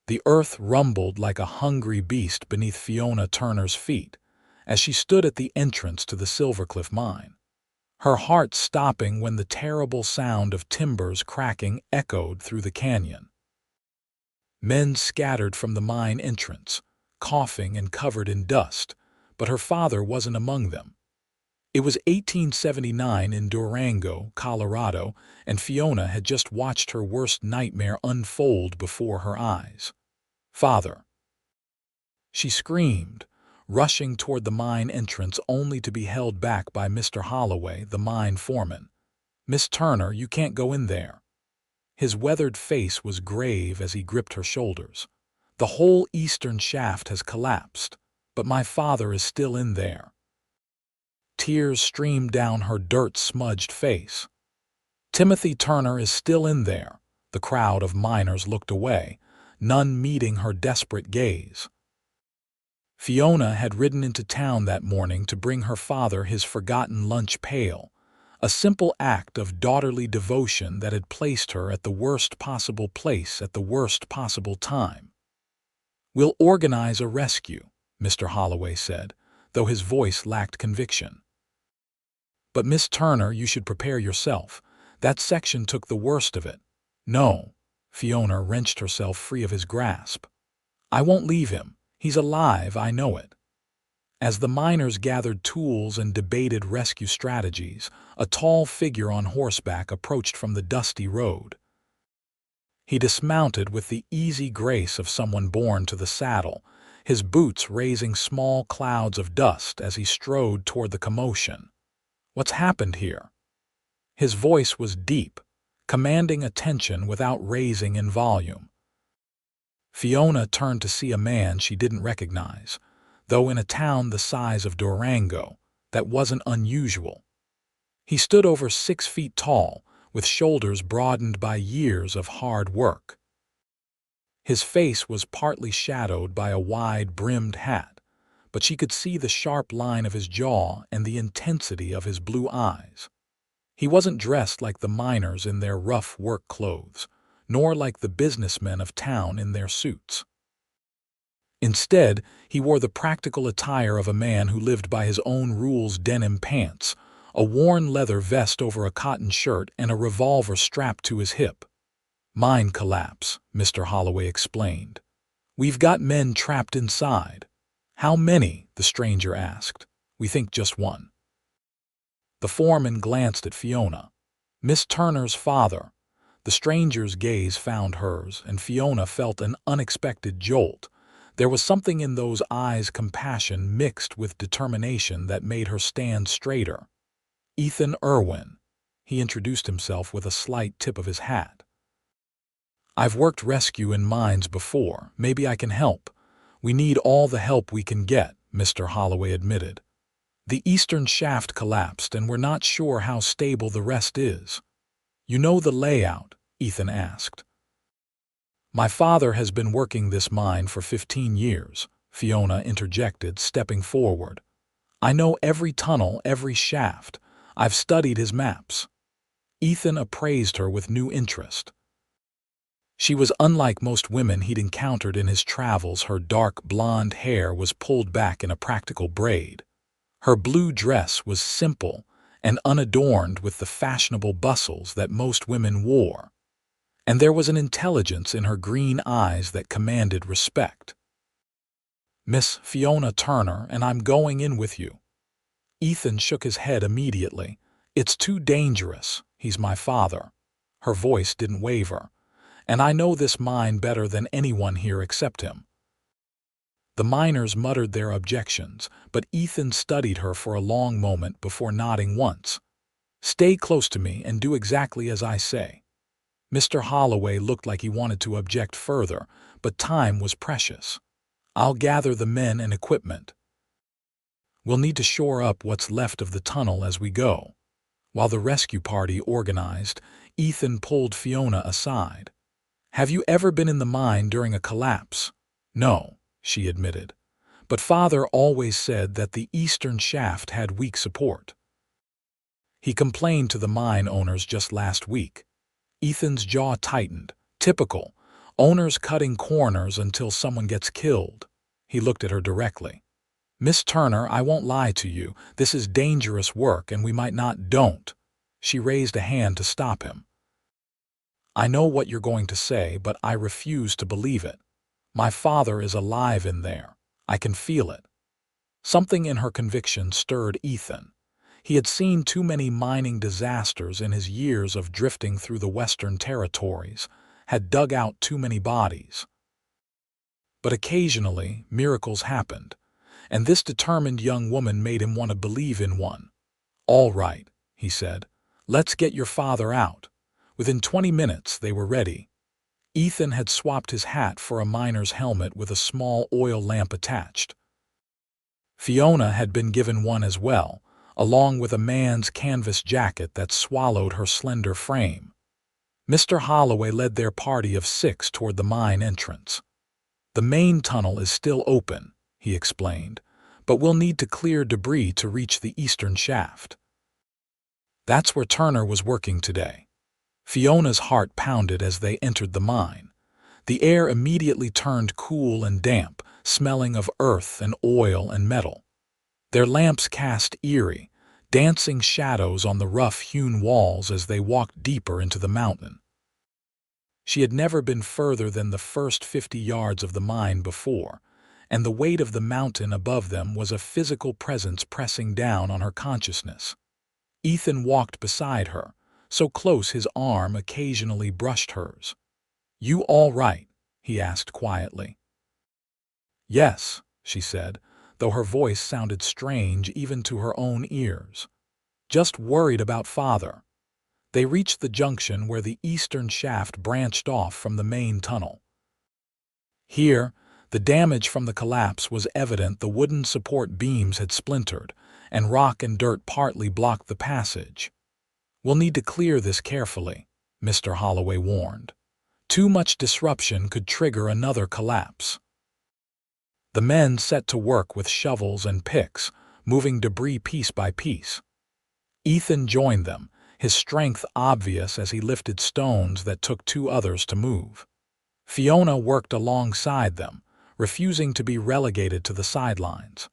The earth rumbled like a hungry beast beneath Fiona Turner's feet as she stood at the entrance to the Silvercliff mine, her heart stopping when the terrible sound of timbers cracking echoed through the canyon. Men scattered from the mine entrance, coughing and covered in dust, but her father wasn't among them. It was 1879 in Durango, Colorado, and Fiona had just watched her worst nightmare unfold before her eyes. "Father!" she screamed, rushing toward the mine entrance only to be held back by Mr. Holloway, the mine foreman. "Miss Turner, you can't go in there." His weathered face was grave as he gripped her shoulders. "The whole eastern shaft has collapsed, but my father is still in there." Tears streamed down her dirt-smudged face. "Timothy Turner is still in there." The crowd of miners looked away, none meeting her desperate gaze. Fiona had ridden into town that morning to bring her father his forgotten lunch pail, a simple act of daughterly devotion that had placed her at the worst possible place at the worst possible time. "We'll organize a rescue," Mr. Holloway said, though his voice lacked conviction. "But Miss Turner, you should prepare yourself. That section took the worst of it." "No." Fiona wrenched herself free of his grasp. "I won't leave him. He's alive, I know it." As the miners gathered tools and debated rescue strategies, a tall figure on horseback approached from the dusty road. He dismounted with the easy grace of someone born to the saddle, his boots raising small clouds of dust as he strode toward the commotion. "What's happened here?" His voice was deep, commanding attention without raising in volume. Fiona turned to see a man she didn't recognize, though in a town the size of Durango, that wasn't unusual. He stood over 6 feet tall, with shoulders broadened by years of hard work. His face was partly shadowed by a wide-brimmed hat, but she could see the sharp line of his jaw and the intensity of his blue eyes. He wasn't dressed like the miners in their rough work clothes, nor like the businessmen of town in their suits. Instead, he wore the practical attire of a man who lived by his own rules: denim pants, a worn leather vest over a cotton shirt, and a revolver strapped to his hip. "Mine collapse," Mr. Holloway explained. "We've got men trapped inside." "How many?" the stranger asked. "We think just one." The foreman glanced at Fiona. "Miss Turner's father." The stranger's gaze found hers, and Fiona felt an unexpected jolt. There was something in those eyes, compassion mixed with determination, that made her stand straighter. "Ethan Irwin." He introduced himself with a slight tip of his hat. "I've worked rescue in mines before. Maybe I can help." "We need all the help we can get," Mr. Holloway admitted. "The eastern shaft collapsed, and we're not sure how stable the rest is." "You know the layout?" Ethan asked. "My father has been working this mine for 15 years, Fiona interjected, stepping forward. "I know every tunnel, every shaft. I've studied his maps." Ethan appraised her with new interest. She was unlike most women he'd encountered in his travels. Her dark blonde hair was pulled back in a practical braid. Her blue dress was simple and unadorned with the fashionable bustles that most women wore. And there was an intelligence in her green eyes that commanded respect. "Miss Fiona Turner, and I'm going in with you." Ethan shook his head immediately. "It's too dangerous. He's my father." Her voice didn't waver. "And I know this mine better than anyone here except him." The miners muttered their objections, but Ethan studied her for a long moment before nodding once. "Stay close to me and do exactly as I say." Mr. Holloway looked like he wanted to object further, but time was precious. "I'll gather the men and equipment. We'll need to shore up what's left of the tunnel as we go." While the rescue party organized, Ethan pulled Fiona aside. "Have you ever been in the mine during a collapse?" "No," she admitted. "But Father always said that the eastern shaft had weak support. He complained to the mine owners just last week." Ethan's jaw tightened. Typical. Owners cutting corners until someone gets killed. He looked at her directly. Miss Turner, I won't lie to you. This is dangerous work and we might not don't. She raised a hand to stop him. I know what you're going to say, but I refuse to believe it. My father is alive in there. I can feel it. Something in her conviction stirred Ethan. He had seen too many mining disasters in his years of drifting through the Western Territories, had dug out too many bodies. But occasionally, miracles happened, and this determined young woman made him want to believe in one. All right, he said. Let's get your father out. Within 20 minutes, they were ready. Ethan had swapped his hat for a miner's helmet with a small oil lamp attached. Fiona had been given one as well, along with a man's canvas jacket that swallowed her slender frame. Mr. Holloway led their party of 6 toward the mine entrance. The main tunnel is still open, he explained, but we'll need to clear debris to reach the eastern shaft. That's where Turner was working today. Fiona's heart pounded as they entered the mine. The air immediately turned cool and damp, smelling of earth and oil and metal. Their lamps cast eerie, dancing shadows on the rough-hewn walls as they walked deeper into the mountain. She had never been further than the first 50 yards of the mine before, and the weight of the mountain above them was a physical presence pressing down on her consciousness. Ethan walked beside her, so close his arm occasionally brushed hers. You all right? He asked quietly. Yes, she said, though her voice sounded strange even to her own ears. Just worried about Father. They reached the junction where the eastern shaft branched off from the main tunnel. Here, the damage from the collapse was evident. The wooden support beams had splintered, and rock and dirt partly blocked the passage. We'll need to clear this carefully, Mr. Holloway warned. Too much disruption could trigger another collapse. The men set to work with shovels and picks, moving debris piece by piece. Ethan joined them, his strength obvious as he lifted stones that took 2 others to move. Fiona worked alongside them, refusing to be relegated to the sidelines.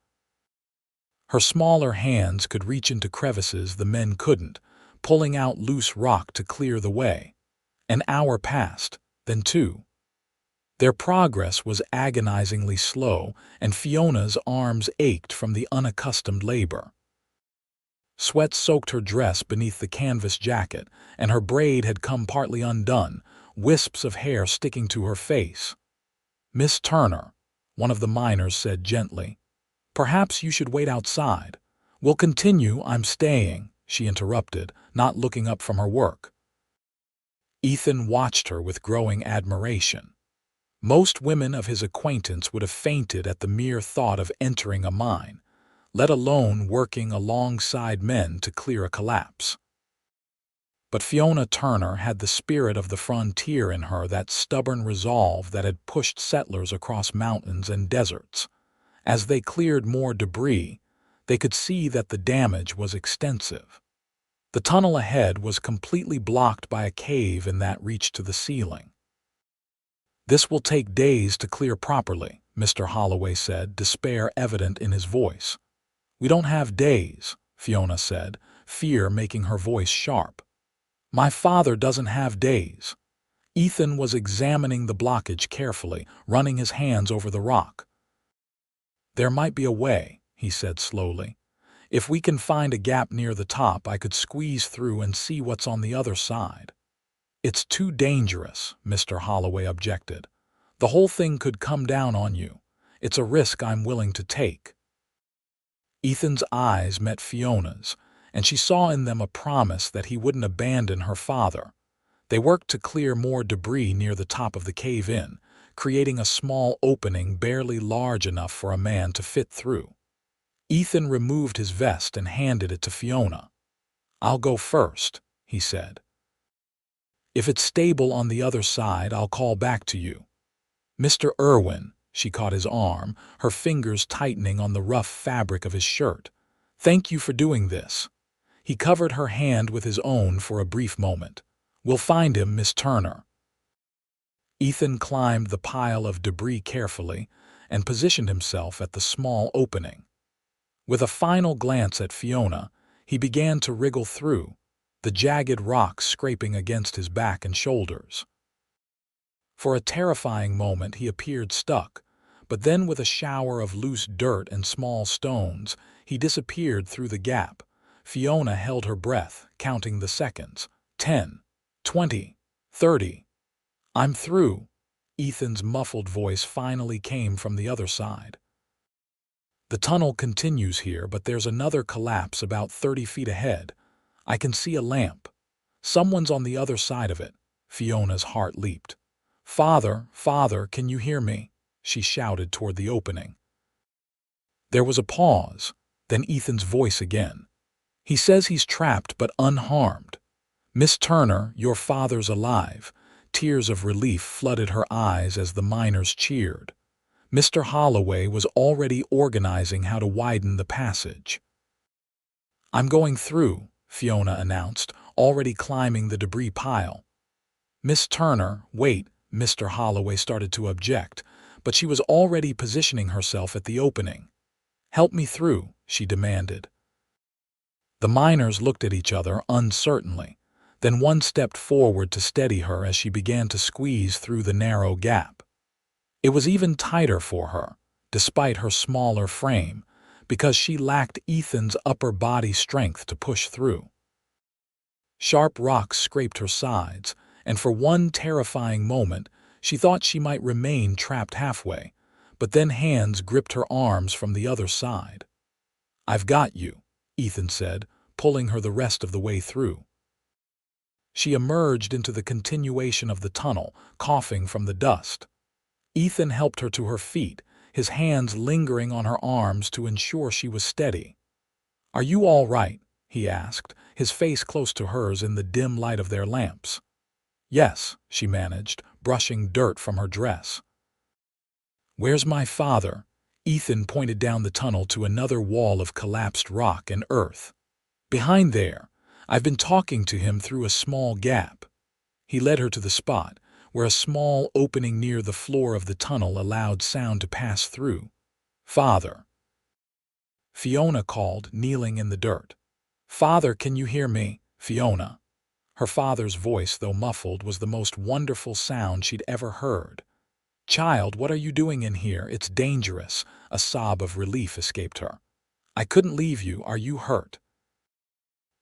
Her smaller hands could reach into crevices the men couldn't, pulling out loose rock to clear the way. An hour passed, then 2. Their progress was agonizingly slow, and Fiona's arms ached from the unaccustomed labor. Sweat soaked her dress beneath the canvas jacket, and her braid had come partly undone, wisps of hair sticking to her face. Miss Turner, one of the miners said gently, perhaps you should wait outside. We'll continue, I'm staying, she interrupted, not looking up from her work. Ethan watched her with growing admiration. Most women of his acquaintance would have fainted at the mere thought of entering a mine, let alone working alongside men to clear a collapse. But Fiona Turner had the spirit of the frontier in her, that stubborn resolve that had pushed settlers across mountains and deserts. As they cleared more debris, they could see that the damage was extensive. The tunnel ahead was completely blocked by a cave that reached to the ceiling. This will take days to clear properly, Mr. Holloway said, despair evident in his voice. We don't have days, Fiona said, fear making her voice sharp. My father doesn't have days. Ethan was examining the blockage carefully, running his hands over the rock. There might be a way, he said slowly. If we can find a gap near the top, I could squeeze through and see what's on the other side. It's too dangerous, Mr. Holloway objected. The whole thing could come down on you. It's a risk I'm willing to take. Ethan's eyes met Fiona's, and she saw in them a promise that he wouldn't abandon her father. They worked to clear more debris near the top of the cave-in, creating a small opening barely large enough for a man to fit through. Ethan removed his vest and handed it to Fiona. I'll go first, he said. If it's stable on the other side, I'll call back to you. Mr. Irwin, she caught his arm, her fingers tightening on the rough fabric of his shirt. Thank you for doing this. He covered her hand with his own for a brief moment. We'll find him, Miss Turner. Ethan climbed the pile of debris carefully and positioned himself at the small opening. With a final glance at Fiona, he began to wriggle through, the jagged rocks scraping against his back and shoulders. For a terrifying moment he appeared stuck, but then with a shower of loose dirt and small stones, he disappeared through the gap. Fiona held her breath, counting the seconds. 10, 20, 30. "I'm through." Ethan's muffled voice finally came from the other side. "The tunnel continues here, but there's another collapse about 30 feet ahead. I can see a lamp. Someone's on the other side of it." Fiona's heart leaped. "Father, Father, can you hear me?" she shouted toward the opening. There was a pause, then Ethan's voice again. "He says he's trapped but unharmed. Miss Turner, your father's alive." Tears of relief flooded her eyes as the miners cheered. Mr. Holloway was already organizing how to widen the passage. "I'm going through," Fiona announced, already climbing the debris pile. "Miss Turner, wait," Mr. Holloway started to object, but she was already positioning herself at the opening. "Help me through," she demanded. The miners looked at each other uncertainly. Then one stepped forward to steady her as she began to squeeze through the narrow gap. It was even tighter for her, despite her smaller frame, because she lacked Ethan's upper body strength to push through. Sharp rocks scraped her sides, and for one terrifying moment, she thought she might remain trapped halfway, but then hands gripped her arms from the other side. "I've got you," Ethan said, pulling her the rest of the way through. She emerged into the continuation of the tunnel, coughing from the dust. Ethan helped her to her feet, his hands lingering on her arms to ensure she was steady. "Are you all right?" he asked, his face close to hers in the dim light of their lamps. "Yes," she managed, brushing dirt from her dress. "Where's my father?" Ethan pointed down the tunnel to another wall of collapsed rock and earth. "Behind there. I've been talking to him through a small gap." He led her to the spot, where a small opening near the floor of the tunnel allowed sound to pass through. "Father," Fiona called, kneeling in the dirt. "Father, can you hear me?" "Fiona." Her father's voice, though muffled, was the most wonderful sound she'd ever heard. "Child, what are you doing in here? It's dangerous." A sob of relief escaped her. "I couldn't leave you. Are you hurt?"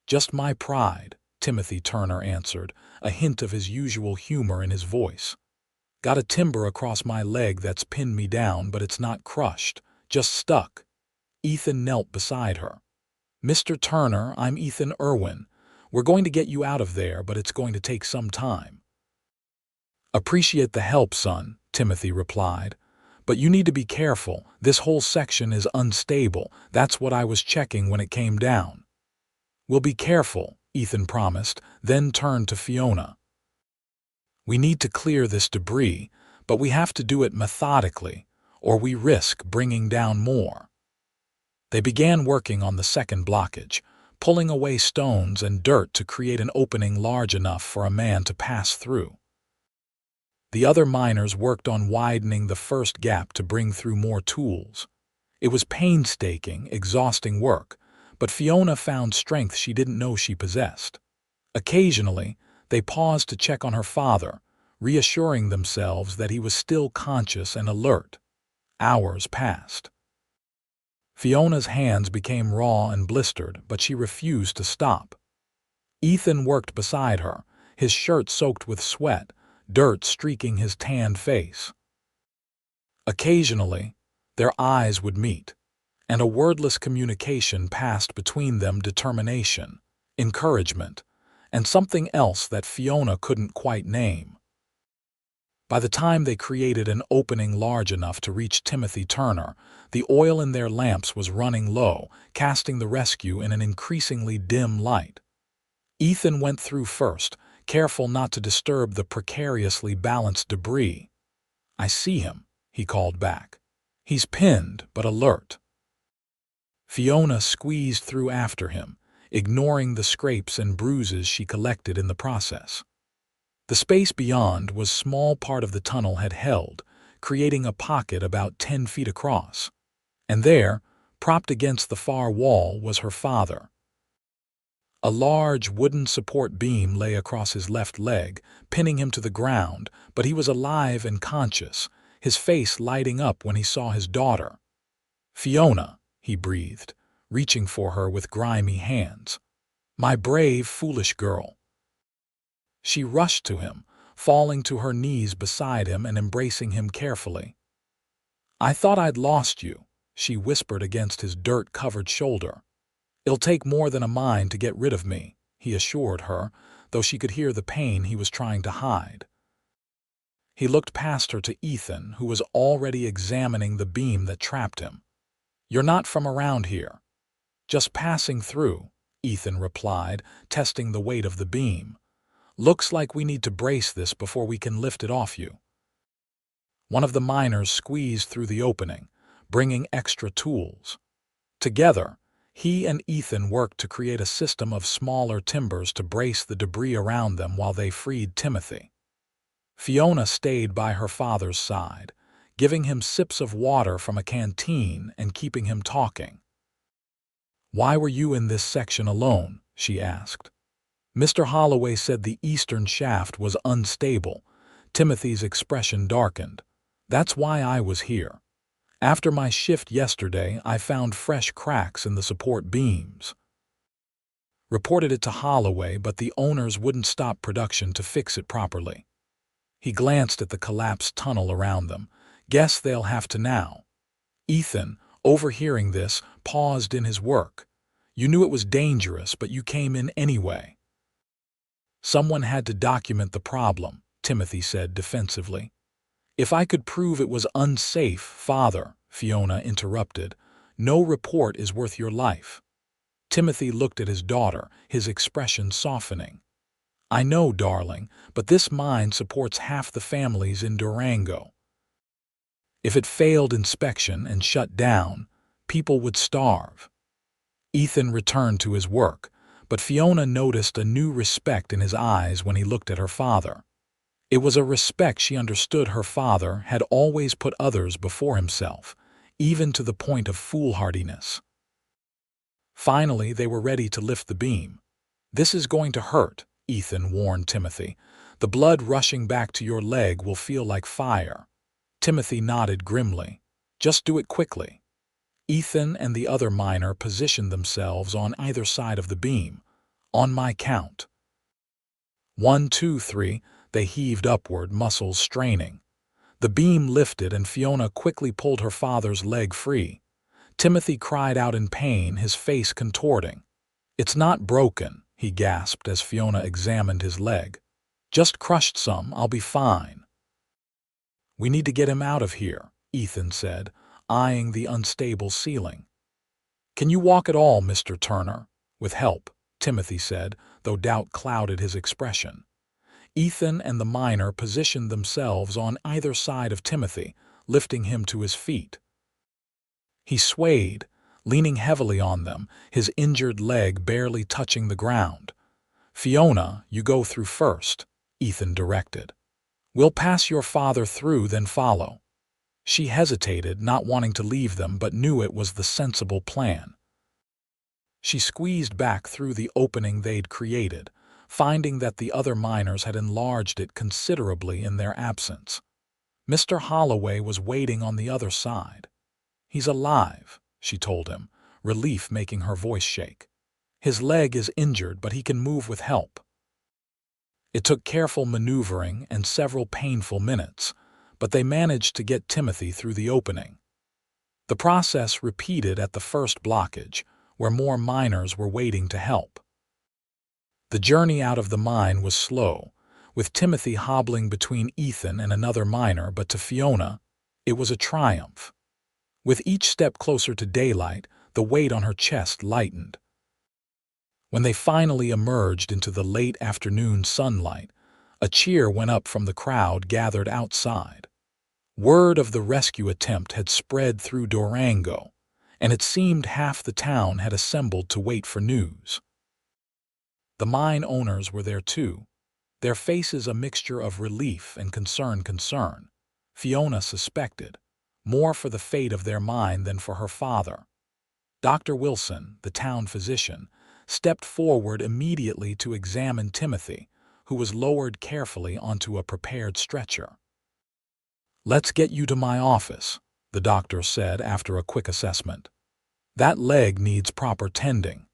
"Just my pride," Timothy Turner answered, a hint of his usual humor in his voice. "Got a timber across my leg that's pinned me down, but it's not crushed, just stuck." Ethan knelt beside her. "Mr. Turner, I'm Ethan Irwin. We're going to get you out of there, but it's going to take some time." "Appreciate the help, son," Timothy replied. "But you need to be careful. This whole section is unstable. That's what I was checking when it came down." "We'll be careful," Ethan promised, then turned to Fiona. "We need to clear this debris, but we have to do it methodically, or we risk bringing down more." They began working on the second blockage, pulling away stones and dirt to create an opening large enough for a man to pass through. The other miners worked on widening the first gap to bring through more tools. It was painstaking, exhausting work, but Fiona found strength she didn't know she possessed. Occasionally, they paused to check on her father, reassuring themselves that he was still conscious and alert. Hours passed. Fiona's hands became raw and blistered, but she refused to stop. Ethan worked beside her, his shirt soaked with sweat, dirt streaking his tanned face. Occasionally, their eyes would meet, and a wordless communication passed between them: determination, encouragement, and something else that Fiona couldn't quite name. By the time they created an opening large enough to reach Timothy Turner, the oil in their lamps was running low, casting the rescue in an increasingly dim light. Ethan went through first, careful not to disturb the precariously balanced debris. "I see him," he called back. "He's pinned, but alert." Fiona squeezed through after him, ignoring the scrapes and bruises she collected in the process. The space beyond was a small part of the tunnel had held, creating a pocket about 10 feet across. And there, propped against the far wall, was her father. A large wooden support beam lay across his left leg, pinning him to the ground, but he was alive and conscious, his face lighting up when he saw his daughter. "Fiona," he breathed, reaching for her with grimy hands. "My brave, foolish girl." She rushed to him, falling to her knees beside him and embracing him carefully. "I thought I'd lost you," she whispered against his dirt-covered shoulder. "It'll take more than a mind to get rid of me," he assured her, though she could hear the pain he was trying to hide. He looked past her to Ethan, who was already examining the beam that trapped him. "You're not from around here." "Just passing through," Ethan replied, testing the weight of the beam. "Looks like we need to brace this before we can lift it off you." One of the miners squeezed through the opening, bringing extra tools. Together, he and Ethan worked to create a system of smaller timbers to brace the debris around them while they freed Timothy. Fiona stayed by her father's side, giving him sips of water from a canteen and keeping him talking. "Why were you in this section alone?" she asked. "Mr. Holloway said the eastern shaft was unstable." Timothy's expression darkened. "That's why I was here. After my shift yesterday, I found fresh cracks in the support beams. Reported it to Holloway, but the owners wouldn't stop production to fix it properly." He glanced at the collapsed tunnel around them. "Guess they'll have to now." Ethan, overhearing this, paused in his work. "You knew it was dangerous, but you came in anyway." "Someone had to document the problem," Timothy said defensively. "If I could prove it was unsafe, Father," Fiona interrupted, "no report is worth your life." Timothy looked at his daughter, his expression softening. "I know, darling, but this mine supports half the families in Durango. If it failed inspection and shut down, people would starve." Ethan returned to his work, but Fiona noticed a new respect in his eyes when he looked at her father. It was a respect she understood her father had always put others before himself, even to the point of foolhardiness. Finally, they were ready to lift the beam. "This is going to hurt," Ethan warned Timothy. "The blood rushing back to your leg will feel like fire." Timothy nodded grimly. "Just do it quickly." Ethan and the other miner positioned themselves on either side of the beam. "On my count." 1, 2, 3, they heaved upward, muscles straining. The beam lifted and Fiona quickly pulled her father's leg free. Timothy cried out in pain, his face contorting. "It's not broken," he gasped as Fiona examined his leg. "Just crushed some, I'll be fine." "We need to get him out of here," Ethan said, eyeing the unstable ceiling. "Can you walk at all, Mr. Turner?" "With help," Timothy said, though doubt clouded his expression. Ethan and the miner positioned themselves on either side of Timothy, lifting him to his feet. He swayed, leaning heavily on them, his injured leg barely touching the ground. "Fiona, you go through first," Ethan directed. "We'll pass your father through, then follow." She hesitated, not wanting to leave them, but knew it was the sensible plan. She squeezed back through the opening they'd created, finding that the other miners had enlarged it considerably in their absence. Mr. Holloway was waiting on the other side. "He's alive," she told him, relief making her voice shake. "His leg is injured, but he can move with help." It took careful maneuvering and several painful minutes, but they managed to get Timothy through the opening. The process repeated at the first blockage, where more miners were waiting to help. The journey out of the mine was slow, with Timothy hobbling between Ethan and another miner, but to Fiona, it was a triumph. With each step closer to daylight, the weight on her chest lightened. When they finally emerged into the late afternoon sunlight, a cheer went up from the crowd gathered outside. Word of the rescue attempt had spread through Durango, and it seemed half the town had assembled to wait for news. The mine owners were there too. their faces a mixture of relief and concern. Fiona suspected, more for the fate of their mine than for her father. Dr. Wilson, the town physician, stepped forward immediately to examine Timothy, who was lowered carefully onto a prepared stretcher. "Let's get you to my office," the doctor said after a quick assessment. "That leg needs proper tending."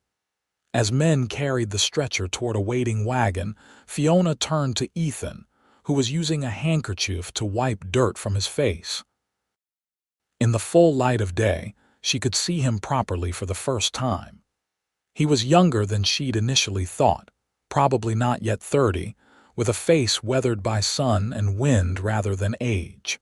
As men carried the stretcher toward a waiting wagon, Fiona turned to Ethan, who was using a handkerchief to wipe dirt from his face. In the full light of day, she could see him properly for the first time. He was younger than she'd initially thought, probably not yet 30, with a face weathered by sun and wind rather than age.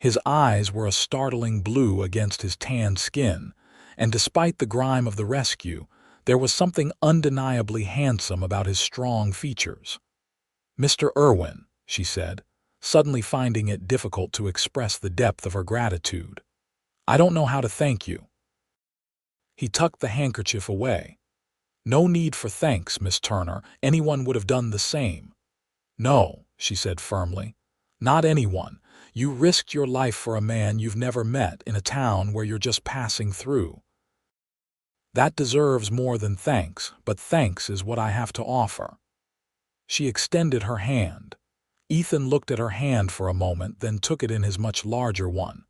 His eyes were a startling blue against his tanned skin, and despite the grime of the rescue, there was something undeniably handsome about his strong features. "Mr. Irwin," she said, suddenly finding it difficult to express the depth of her gratitude. "I don't know how to thank you." He tucked the handkerchief away. "No need for thanks, Miss Turner. Anyone would have done the same." "No," she said firmly. "Not anyone. You risked your life for a man you've never met in a town where you're just passing through. That deserves more than thanks, but thanks is what I have to offer." She extended her hand. Ethan looked at her hand for a moment, then took it in his much larger one.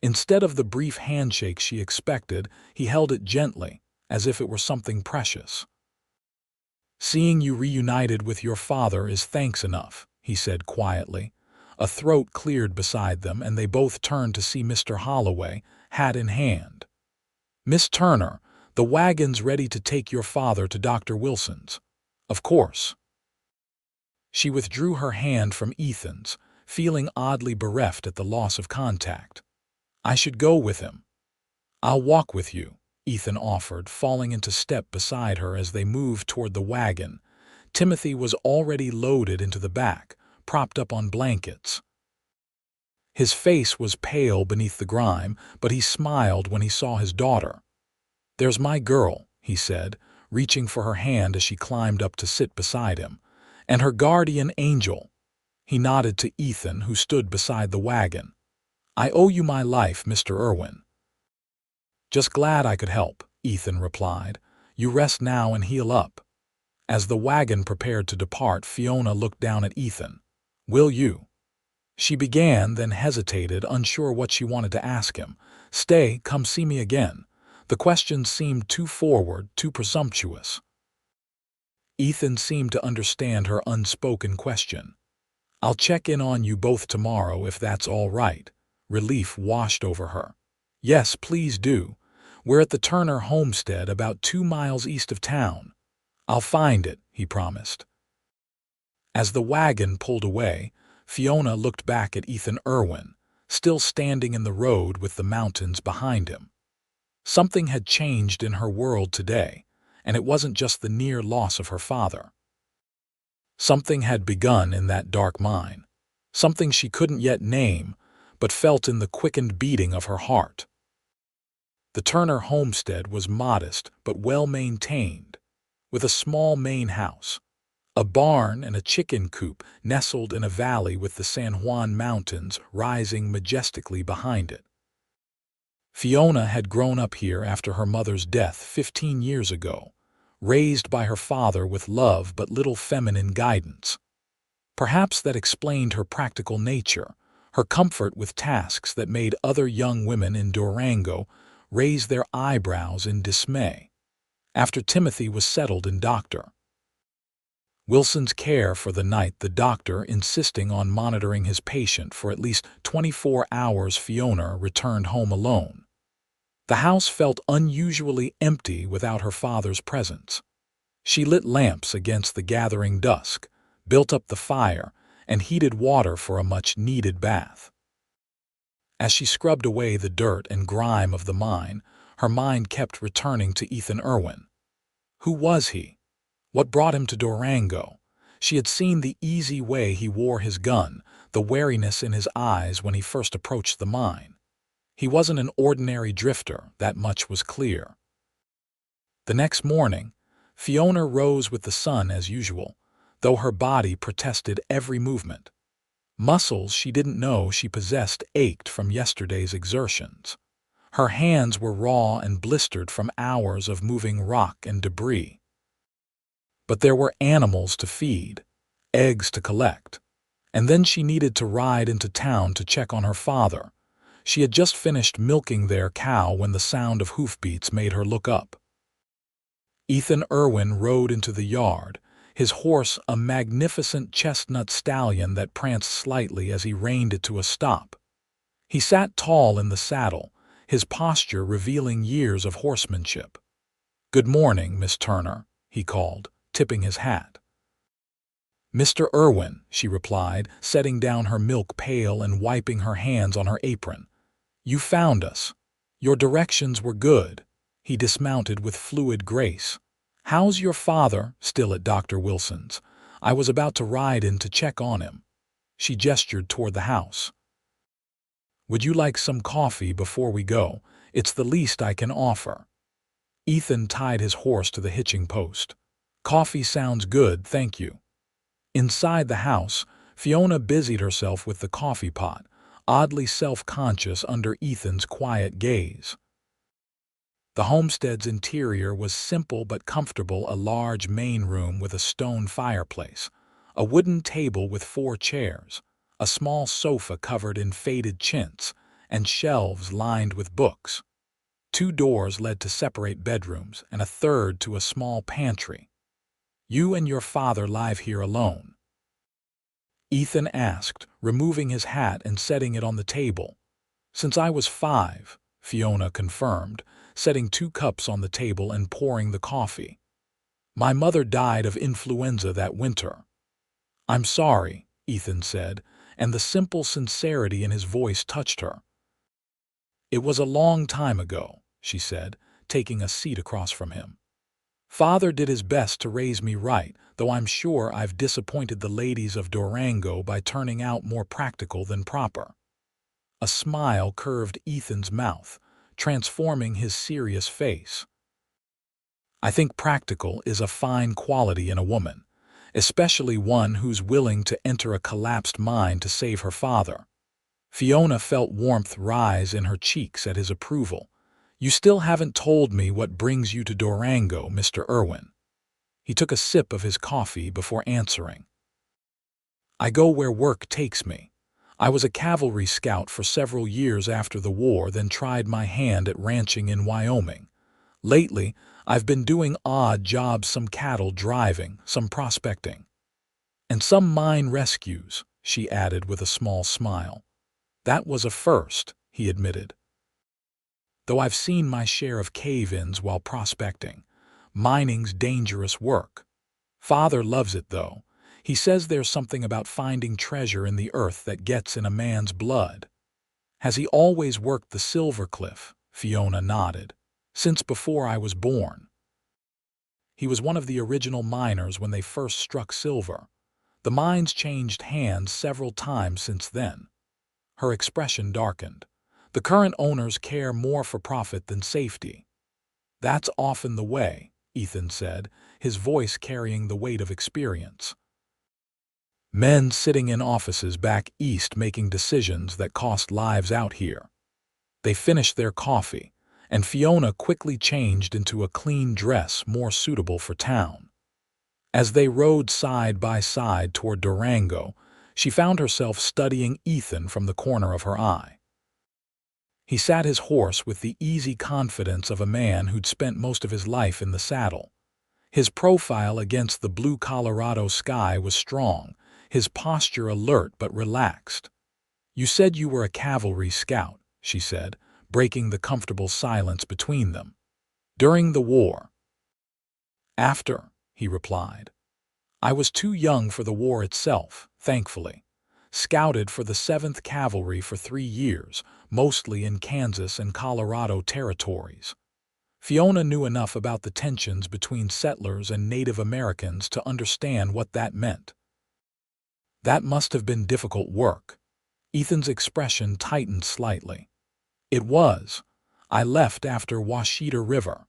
Instead of the brief handshake she expected, he held it gently, as if it were something precious. "Seeing you reunited with your father is thanks enough," he said quietly. A throat cleared beside them, and they both turned to see Mr. Holloway, hat in hand. "Miss Turner, the wagon's ready to take your father to Dr. Wilson's." "Of course." She withdrew her hand from Ethan's, feeling oddly bereft at the loss of contact. "I should go with him." "I'll walk with you," Ethan offered, falling into step beside her as they moved toward the wagon. Timothy was already loaded into the back, propped up on blankets. His face was pale beneath the grime, but he smiled when he saw his daughter. "There's my girl," he said, reaching for her hand as she climbed up to sit beside him. "And her guardian angel." He nodded to Ethan, who stood beside the wagon. "I owe you my life, Mr. Irwin." "Just glad I could help," Ethan replied. "You rest now and heal up." As the wagon prepared to depart, Fiona looked down at Ethan. "Will you?" She began, then hesitated, unsure what she wanted to ask him. "Stay, come see me again." The question seemed too forward, too presumptuous. Ethan seemed to understand her unspoken question. "I'll check in on you both tomorrow if that's all right." Relief washed over her. "Yes, please do. We're at the Turner homestead about 2 miles east of town." "I'll find it," he promised. As the wagon pulled away, Fiona looked back at Ethan Irwin, still standing in the road with the mountains behind him. Something had changed in her world today, and it wasn't just the near loss of her father. Something had begun in that dark mine, something she couldn't yet name, but felt in the quickened beating of her heart. The Turner homestead was modest but well-maintained, with a small main house, a barn and a chicken coop nestled in a valley with the San Juan Mountains rising majestically behind it. Fiona had grown up here after her mother's death 15 years ago, raised by her father with love but little feminine guidance. Perhaps that explained her practical nature, her comfort with tasks that made other young women in Durango raise their eyebrows in dismay. After Timothy was settled in Dr. Wilson's care for the night, the doctor insisting on monitoring his patient for at least 24 hours, Fiona returned home alone. The house felt unusually empty without her father's presence. She lit lamps against the gathering dusk, built up the fire, and heated water for a much-needed bath. As she scrubbed away the dirt and grime of the mine, her mind kept returning to Ethan Irwin. Who was he? What brought him to Durango? She had seen the easy way he wore his gun, the wariness in his eyes when he first approached the mine. He wasn't an ordinary drifter, that much was clear. The next morning, Fiona rose with the sun as usual, though her body protested every movement. Muscles she didn't know she possessed ached from yesterday's exertions. Her hands were raw and blistered from hours of moving rock and debris. But there were animals to feed, eggs to collect, and then she needed to ride into town to check on her father. She had just finished milking their cow when the sound of hoofbeats made her look up. Ethan Irwin rode into the yard, his horse a magnificent chestnut stallion that pranced slightly as he reined it to a stop. He sat tall in the saddle, his posture revealing years of horsemanship. "Good morning, Miss Turner," he called, tipping his hat. "Mr. Irwin," she replied, setting down her milk pail and wiping her hands on her apron. "You found us. Your directions were good." He dismounted with fluid grace. "How's your father, still at Dr. Wilson's? I was about to ride in to check on him." She gestured toward the house. "Would you like some coffee before we go? It's the least I can offer." Ethan tied his horse to the hitching post. "Coffee sounds good, thank you." Inside the house, Fiona busied herself with the coffee pot, oddly self-conscious under Ethan's quiet gaze. The homestead's interior was simple but comfortable: a large main room with a stone fireplace, a wooden table with 4 chairs, a small sofa covered in faded chintz, and shelves lined with books. 2 doors led to separate bedrooms, and a third to a small pantry. "You and your father live here alone?" Ethan asked, removing his hat and setting it on the table. "Since I was 5, Fiona confirmed, setting 2 cups on the table and pouring the coffee. "My mother died of influenza that winter." "I'm sorry," Ethan said, and the simple sincerity in his voice touched her. "It was a long time ago," she said, taking a seat across from him. "Father did his best to raise me right, though I'm sure I've disappointed the ladies of Durango by turning out more practical than proper." A smile curved Ethan's mouth, transforming his serious face. "I think practical is a fine quality in a woman, especially one who's willing to enter a collapsed mind to save her father." Fiona felt warmth rise in her cheeks at his approval. "You still haven't told me what brings you to Durango, Mr. Irwin." He took a sip of his coffee before answering. "I go where work takes me. I was a cavalry scout for several years after the war, then tried my hand at ranching in Wyoming. Lately, I've been doing odd jobs: some cattle driving, some prospecting, and some mine rescues," she added with a small smile. "That was a first," he admitted. "Though I've seen my share of cave-ins while prospecting. Mining's dangerous work. Father loves it, though. He says there's something about finding treasure in the earth that gets in a man's blood." "Has he always worked the silver cliff?" Fiona nodded. "Since before I was born. He was one of the original miners when they first struck silver. The mines changed hands several times since then." Her expression darkened. "The current owners care more for profit than safety." "That's often the way," Ethan said, his voice carrying the weight of experience. "Men sitting in offices back east making decisions that cost lives out here." They finished their coffee, and Fiona quickly changed into a clean dress more suitable for town. As they rode side by side toward Durango, she found herself studying Ethan from the corner of her eye. He sat his horse with the easy confidence of a man who'd spent most of his life in the saddle. His profile against the blue Colorado sky was strong, his posture alert but relaxed. "You said you were a cavalry scout," she said, breaking the comfortable silence between them. "During the war?" "After," he replied. "I was too young for the war itself, thankfully. Scouted for the 7th Cavalry for 3 years, mostly in Kansas and Colorado territories." Fiona knew enough about the tensions between settlers and Native Americans to understand what that meant. "That must have been difficult work." Ethan's expression tightened slightly. "It was. I left after Washita River."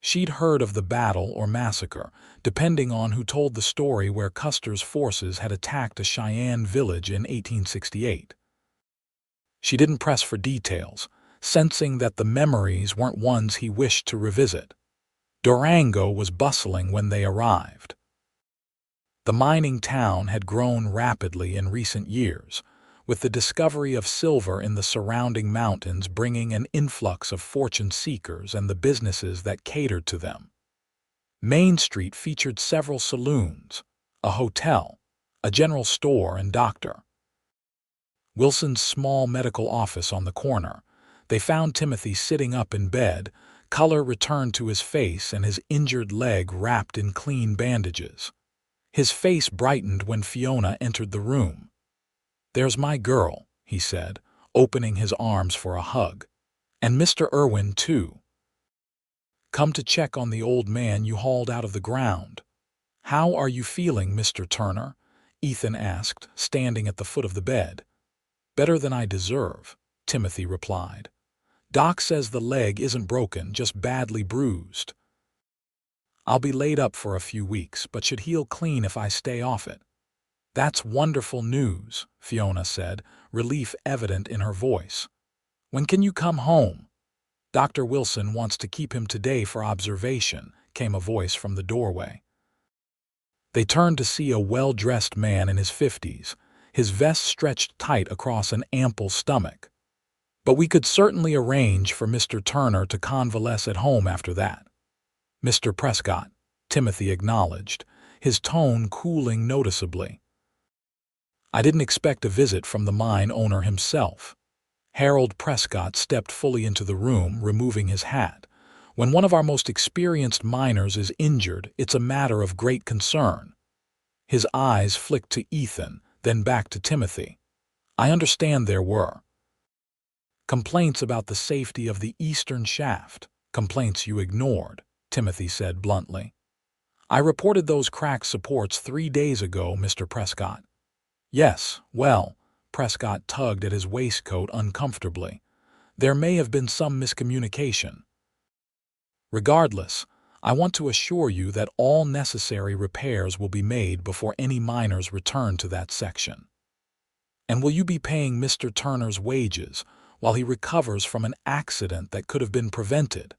She'd heard of the battle or massacre, depending on who told the story, where Custer's forces had attacked a Cheyenne village in 1868. She didn't press for details, sensing that the memories weren't ones he wished to revisit. Durango was bustling when they arrived. The mining town had grown rapidly in recent years, with the discovery of silver in the surrounding mountains bringing an influx of fortune seekers and the businesses that catered to them. Main Street featured several saloons, a hotel, a general store, and Dr. Wilson's small medical office on the corner. They found Timothy sitting up in bed, color returned to his face and his injured leg wrapped in clean bandages. His face brightened when Fiona entered the room. "There's my girl," he said, opening his arms for a hug. "And Mr. Irwin, too. Come to check on the old man you hauled out of the ground." "How are you feeling, Mr. Turner?" Ethan asked, standing at the foot of the bed. "Better than I deserve," Timothy replied. "Doc says the leg isn't broken, just badly bruised. I'll be laid up for a few weeks, but should heal clean if I stay off it." "That's wonderful news," Fiona said, relief evident in her voice. "When can you come home?" "Dr. Wilson wants to keep him today for observation," came a voice from the doorway. They turned to see a well-dressed man in his 50s, his vest stretched tight across an ample stomach. "But we could certainly arrange for Mr. Turner to convalesce at home after that." "Mr. Prescott," Timothy acknowledged, his tone cooling noticeably. "I didn't expect a visit from the mine owner himself." Harold Prescott stepped fully into the room, removing his hat. "When one of our most experienced miners is injured, it's a matter of great concern." His eyes flicked to Ethan, then back to Timothy. "I understand there were complaints about the safety of the eastern shaft, complaints you ignored," Timothy said bluntly. "I reported those cracked supports 3 days ago, Mr. Prescott." "Yes, well," Prescott tugged at his waistcoat uncomfortably. "There may have been some miscommunication. Regardless, I want to assure you that all necessary repairs will be made before any miners return to that section." "And will you be paying Mr. Turner's wages while he recovers from an accident that could have been prevented?"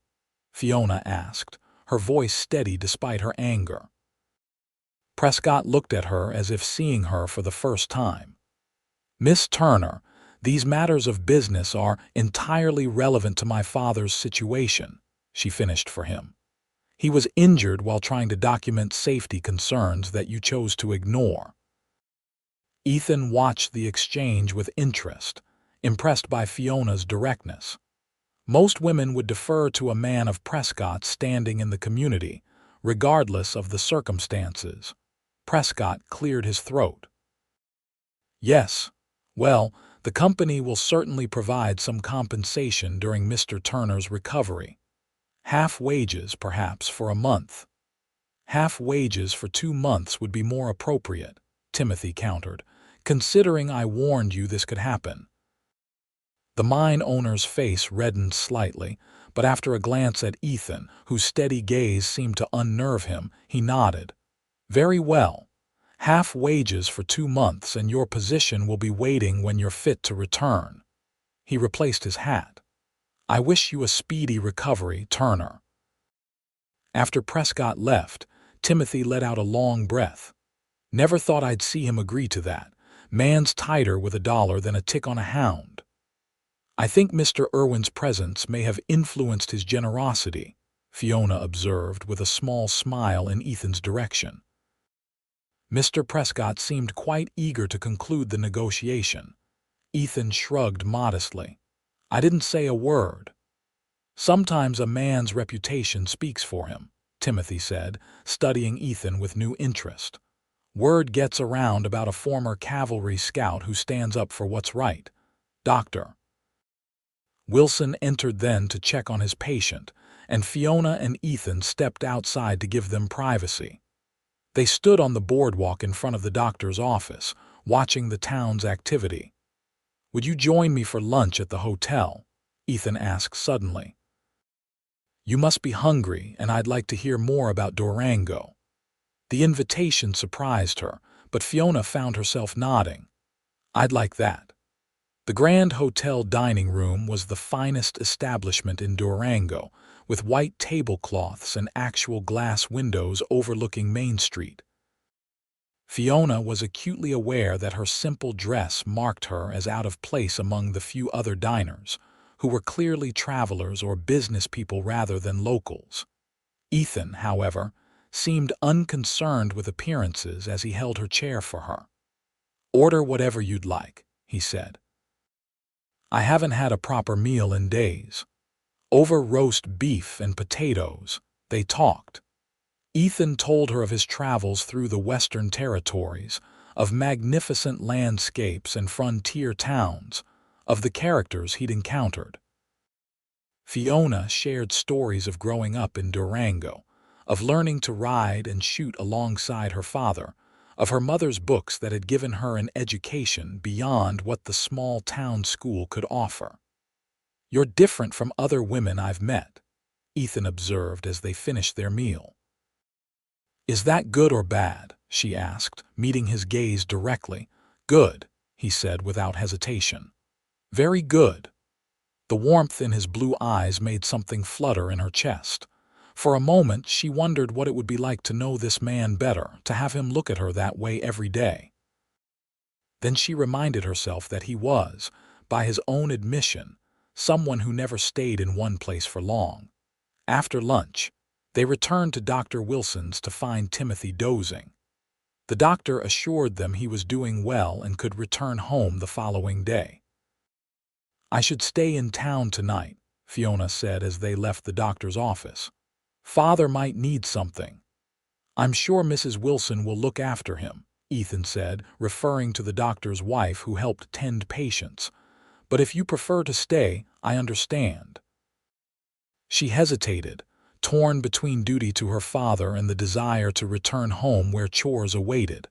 Fiona asked, her voice steady despite her anger. Prescott looked at her as if seeing her for the first time. "Miss Turner, these matters of business are entirely relevant to my father's situation," she finished for him. "He was injured while trying to document safety concerns that you chose to ignore." Ethan watched the exchange with interest, impressed by Fiona's directness. Most women would defer to a man of Prescott's standing in the community, regardless of the circumstances. Prescott cleared his throat. "Yes. Well, the company will certainly provide some compensation during Mr. Turner's recovery. Half wages, perhaps, for a month." "Half wages for 2 months would be more appropriate," Timothy countered, "considering I warned you this could happen." The mine owner's face reddened slightly, but after a glance at Ethan, whose steady gaze seemed to unnerve him, he nodded. "Very well. Half wages for 2 months, and your position will be waiting when you're fit to return." He replaced his hat. "I wish you a speedy recovery, Turner." After Prescott left, Timothy let out a long breath. Never thought I'd see him agree to that. Man's tighter with $1 than a tick on a hound. "I think Mr. Irwin's presence may have influenced his generosity," Fiona observed with a small smile in Ethan's direction. Mr. Prescott seemed quite eager to conclude the negotiation. Ethan shrugged modestly. "I didn't say a word." "Sometimes a man's reputation speaks for him," Timothy said, studying Ethan with new interest. "Word gets around about a former cavalry scout who stands up for what's right. Dr. Wilson entered then to check on his patient, and Fiona and Ethan stepped outside to give them privacy. They stood on the boardwalk in front of the doctor's office, watching the town's activity. "Would you join me for lunch at the hotel?" Ethan asked suddenly. You must be hungry, and I'd like to hear more about Durango." The invitation surprised her, but Fiona found herself nodding. "I'd like that." The Grand Hotel dining room was the finest establishment in Durango, with white tablecloths and actual glass windows overlooking Main Street. Fiona was acutely aware that her simple dress marked her as out of place among the few other diners, who were clearly travelers or business people rather than locals. Ethan, however, seemed unconcerned with appearances as he held her chair for her. "Order whatever you'd like," he said. "I haven't had a proper meal in days." Over roast beef and potatoes, they talked. Ethan told her of his travels through the Western Territories, of magnificent landscapes and frontier towns, of the characters he'd encountered. Fiona shared stories of growing up in Durango, of learning to ride and shoot alongside her father, of her mother's books that had given her an education beyond what the small town school could offer. "You're different from other women I've met," Ethan observed as they finished their meal. "Is that good or bad?" she asked, meeting his gaze directly. "Good," he said without hesitation. "Very good." The warmth in his blue eyes made something flutter in her chest. For a moment she wondered what it would be like to know this man better, to have him look at her that way every day. Then she reminded herself that he was, by his own admission, someone who never stayed in one place for long. After lunch, they returned to Dr. Wilson's to find Timothy dozing. The doctor assured them he was doing well and could return home the following day. "I should stay in town tonight," Fiona said as they left the doctor's office. "Father might need something." "I'm sure Mrs. Wilson will look after him," Ethan said, referring to the doctor's wife who helped tend patients. "But if you prefer to stay, I understand." She hesitated, torn between duty to her father and the desire to return home where chores awaited.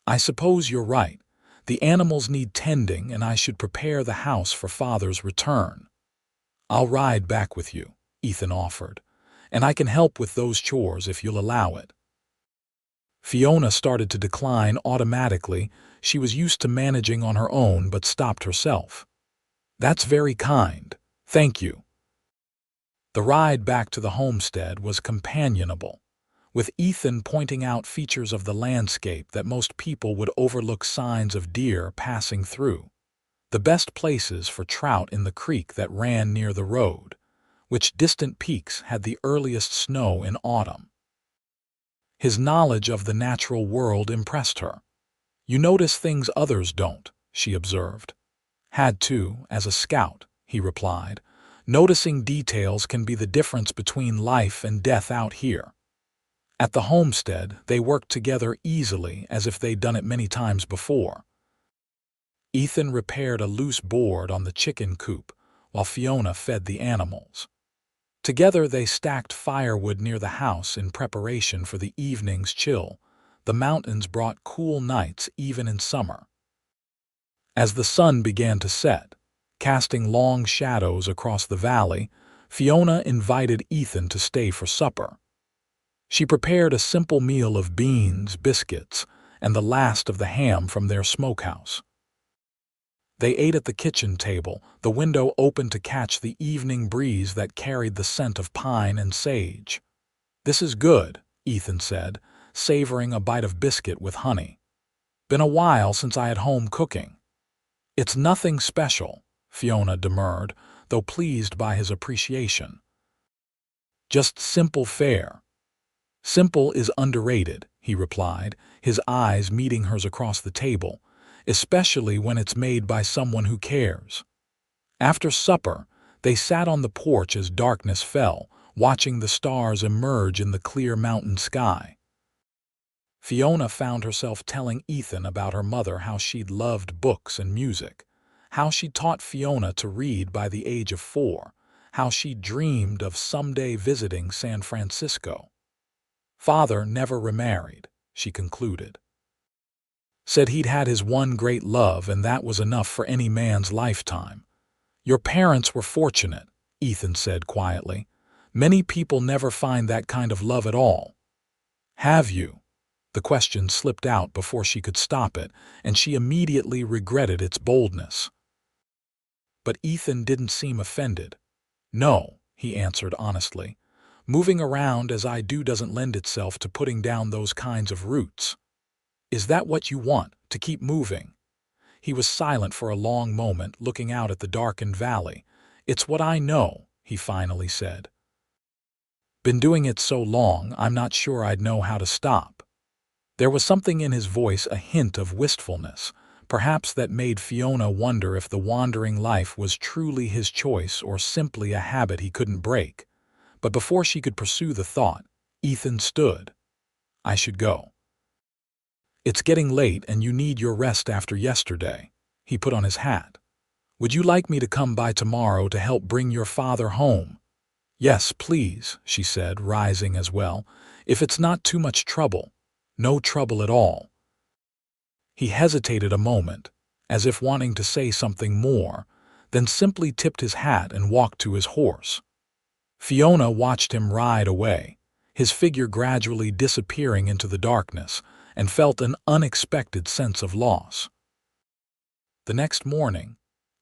"I suppose you're right. The animals need tending, and I should prepare the house for Father's return." "I'll ride back with you," Ethan offered, "and I can help with those chores if you'll allow it." Fiona started to decline automatically. She was used to managing on her own but stopped herself. "That's very kind. Thank you." The ride back to the homestead was companionable, with Ethan pointing out features of the landscape that most people would overlook, signs of deer passing through, the best places for trout in the creek that ran near the road, which distant peaks had the earliest snow in autumn. His knowledge of the natural world impressed her. "You notice things others don't," she observed. "Had to, as a scout," he replied. "Noticing details can be the difference between life and death out here." At the homestead, they worked together easily, as if they'd done it many times before. Ethan repaired a loose board on the chicken coop, while Fiona fed the animals. Together they stacked firewood near the house in preparation for the evening's chill. The mountains brought cool nights even in summer. As the sun began to set, casting long shadows across the valley, Fiona invited Ethan to stay for supper. She prepared a simple meal of beans, biscuits, and the last of the ham from their smokehouse. They ate at the kitchen table, the window open to catch the evening breeze that carried the scent of pine and sage. "This is good," Ethan said, savoring a bite of biscuit with honey. "Been a while since I had home cooking." "It's nothing special," Fiona demurred, though pleased by his appreciation. "Just simple fare." "Simple is underrated," he replied, his eyes meeting hers across the table, "especially when it's made by someone who cares." After supper, they sat on the porch as darkness fell, watching the stars emerge in the clear mountain sky. Fiona found herself telling Ethan about her mother, how she'd loved books and music, how she'd taught Fiona to read by the age of 4, how she dreamed of someday visiting San Francisco. "Father never remarried," she concluded. "Said he'd had his one great love and that was enough for any man's lifetime." "Your parents were fortunate," Ethan said quietly. Many people never find that kind of love at all. Have you? The question slipped out before she could stop it, and she immediately regretted its boldness. But Ethan didn't seem offended. No, he answered honestly. Moving around as I do doesn't lend itself to putting down those kinds of roots. Is that what you want, to keep moving? He was silent for a long moment, looking out at the darkened valley. It's what I know, he finally said. Been doing it so long, I'm not sure I'd know how to stop. There was something in his voice, a hint of wistfulness, perhaps that made Fiona wonder if the wandering life was truly his choice or simply a habit he couldn't break. But before she could pursue the thought, Ethan stood. I should go. It's getting late and you need your rest after yesterday. He put on his hat. Would you like me to come by tomorrow to help bring your father home? Yes, please, she said, rising as well. If it's not too much trouble. No trouble at all. He hesitated a moment, as if wanting to say something more, then simply tipped his hat and walked to his horse. Fiona watched him ride away, his figure gradually disappearing into the darkness, and felt an unexpected sense of loss. The next morning,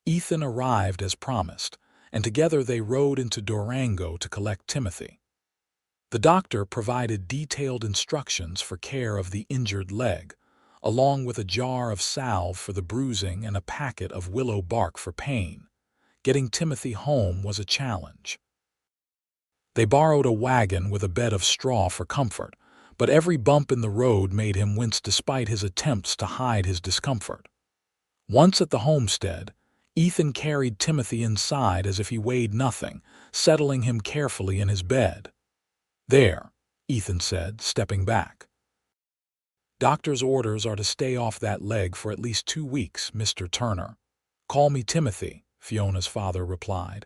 Ethan arrived as promised, and together they rode into Durango to collect Timothy. The doctor provided detailed instructions for care of the injured leg, along with a jar of salve for the bruising and a packet of willow bark for pain. Getting Timothy home was a challenge. They borrowed a wagon with a bed of straw for comfort, but every bump in the road made him wince despite his attempts to hide his discomfort. Once at the homestead, Ethan carried Timothy inside as if he weighed nothing, settling him carefully in his bed. There, Ethan said, stepping back. Doctor's orders are to stay off that leg for at least 2 weeks, Mr. Turner. Call me Timothy, Fiona's father replied.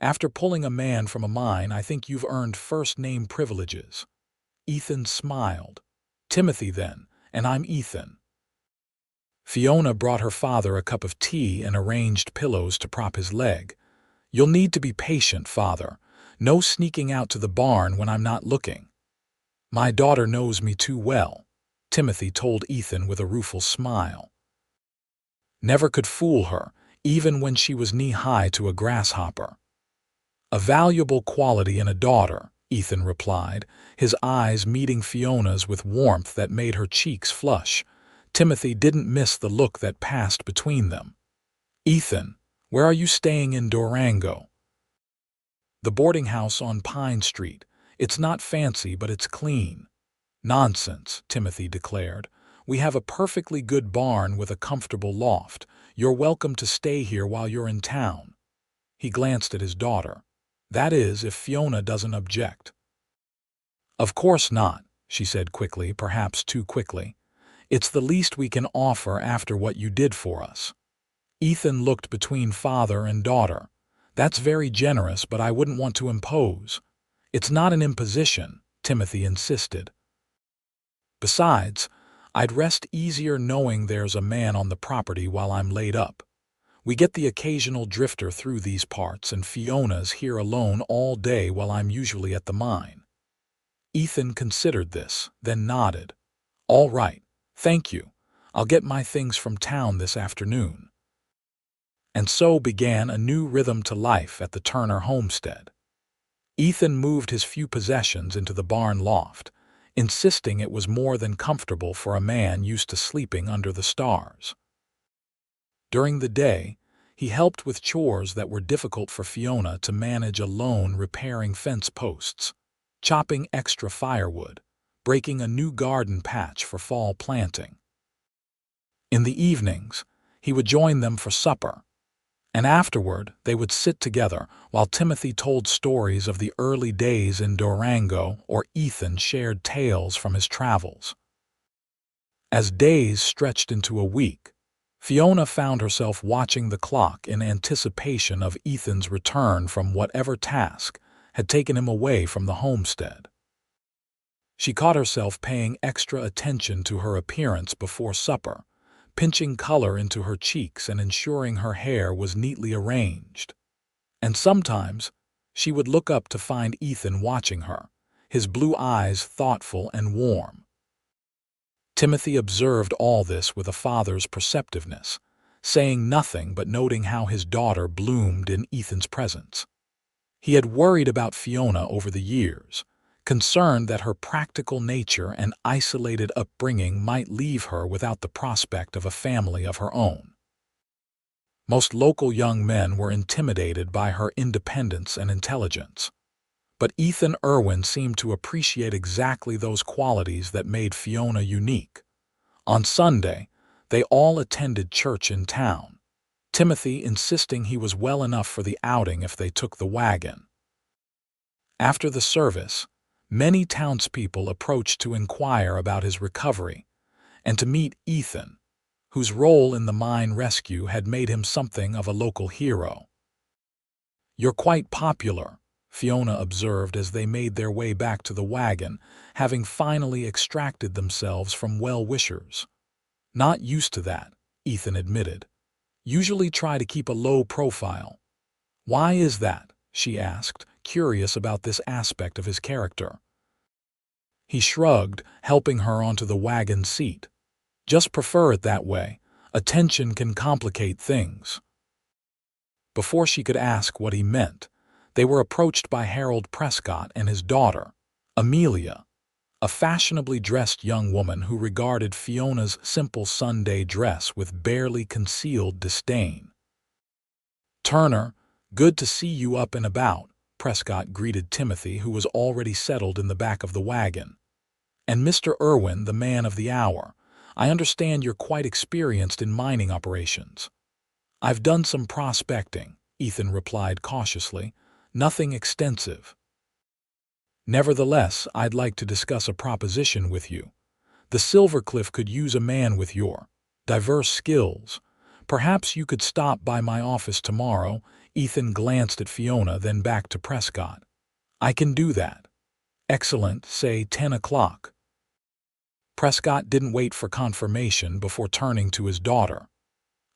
After pulling a man from a mine, I think you've earned first-name privileges. Ethan smiled. Timothy, then, and I'm Ethan. Fiona brought her father a cup of tea and arranged pillows to prop his leg. You'll need to be patient, father. No sneaking out to the barn when I'm not looking. My daughter knows me too well, Timothy told Ethan with a rueful smile. Never could fool her, even when she was knee-high to a grasshopper. A valuable quality in a daughter, Ethan replied, his eyes meeting Fiona's with warmth that made her cheeks flush. Timothy didn't miss the look that passed between them. Ethan, where are you staying in Durango? The boarding house on Pine Street. It's not fancy, but it's clean. Nonsense, Timothy declared. We have a perfectly good barn with a comfortable loft. You're welcome to stay here while you're in town. He glanced at his daughter. That is, if Fiona doesn't object. Of course not, she said quickly, perhaps too quickly. It's the least we can offer after what you did for us. Ethan looked between father and daughter. That's very generous, but I wouldn't want to impose. It's not an imposition, Timothy insisted. Besides, I'd rest easier knowing there's a man on the property while I'm laid up. We get the occasional drifter through these parts, and Fiona's here alone all day while I'm usually at the mine. Ethan considered this, then nodded. All right, thank you. I'll get my things from town this afternoon. And so began a new rhythm to life at the Turner homestead. Ethan moved his few possessions into the barn loft, insisting it was more than comfortable for a man used to sleeping under the stars. During the day, he helped with chores that were difficult for Fiona to manage alone, repairing fence posts, chopping extra firewood, breaking a new garden patch for fall planting. In the evenings, he would join them for supper, and afterward they would sit together while Timothy told stories of the early days in Durango or Ethan shared tales from his travels. As days stretched into a week, Fiona found herself watching the clock in anticipation of Ethan's return from whatever task had taken him away from the homestead. She caught herself paying extra attention to her appearance before supper, pinching color into her cheeks and ensuring her hair was neatly arranged. And sometimes, She would look up to find Ethan watching her, his blue eyes thoughtful and warm. Timothy observed all this with a father's perceptiveness, saying nothing but noting how his daughter bloomed in Ethan's presence. He had worried about Fiona over the years, concerned that her practical nature and isolated upbringing might leave her without the prospect of a family of her own. Most local young men were intimidated by her independence and intelligence, but Ethan Irwin seemed to appreciate exactly those qualities that made Fiona unique. On Sunday, they all attended church in town, Timothy insisting he was well enough for the outing if they took the wagon. After the service, many townspeople approached to inquire about his recovery and to meet Ethan, whose role in the mine rescue had made him something of a local hero. "You're quite popular," Fiona observed as they made their way back to the wagon, having finally extracted themselves from well-wishers. "Not used to that," Ethan admitted. "Usually try to keep a low profile." "Why is that?" she asked, curious about this aspect of his character. He shrugged, helping her onto the wagon seat. "Just prefer it that way. Attention can complicate things." Before she could ask what he meant, they were approached by Harold Prescott and his daughter, Amelia, a fashionably dressed young woman who regarded Fiona's simple Sunday dress with barely concealed disdain. "Turner, good to see you up and about," Prescott greeted Timothy, who was already settled in the back of the wagon. "And Mr. Irwin, the man of the hour. I understand you're quite experienced in mining operations." "I've done some prospecting," Ethan replied cautiously. "Nothing extensive." "Nevertheless, I'd like to discuss a proposition with you. The Silvercliff could use a man with your diverse skills. Perhaps you could stop by my office tomorrow." Ethan glanced at Fiona, then back to Prescott. "I can do that." "Excellent, say 10 o'clock. Prescott didn't wait for confirmation before turning to his daughter.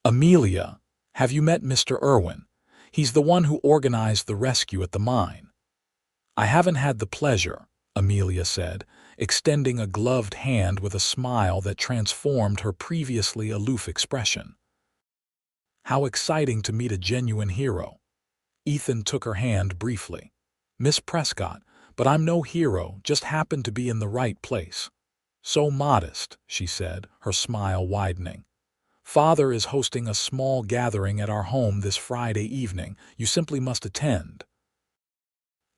"Amelia, have you met Mr. Irwin? He's the one who organized the rescue at the mine." "I haven't had the pleasure," Amelia said, extending a gloved hand with a smile that transformed her previously aloof expression. "How exciting to meet a genuine hero." Ethan took her hand briefly. "Miss Prescott, but I'm no hero, just happened to be in the right place." "So modest," she said, her smile widening. "Father is hosting a small gathering at our home this Friday evening. You simply must attend."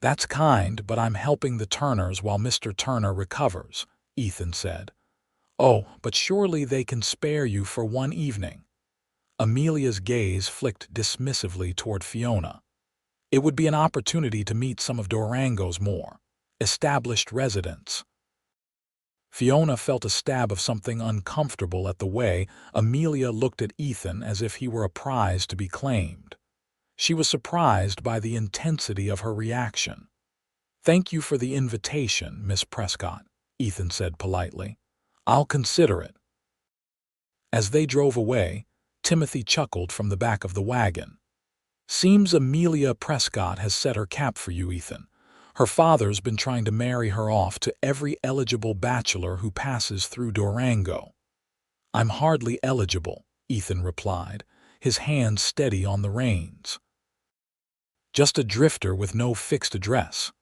"That's kind, but I'm helping the Turners while Mr. Turner recovers," Ethan said. "Oh, but surely they can spare you for one evening." Amelia's gaze flicked dismissively toward Fiona. "It would be an opportunity to meet some of Durango's more established residents." Fiona felt a stab of something uncomfortable at the way Amelia looked at Ethan as if he were a prize to be claimed. She was surprised by the intensity of her reaction. "Thank you for the invitation, Miss Prescott," Ethan said politely. "I'll consider it." As they drove away, Timothy chuckled from the back of the wagon. "Seems Amelia Prescott has set her cap for you, Ethan. Her father's been trying to marry her off to every eligible bachelor who passes through Durango." "I'm hardly eligible," Ethan replied, his hands steady on the reins. "Just a drifter with no fixed address."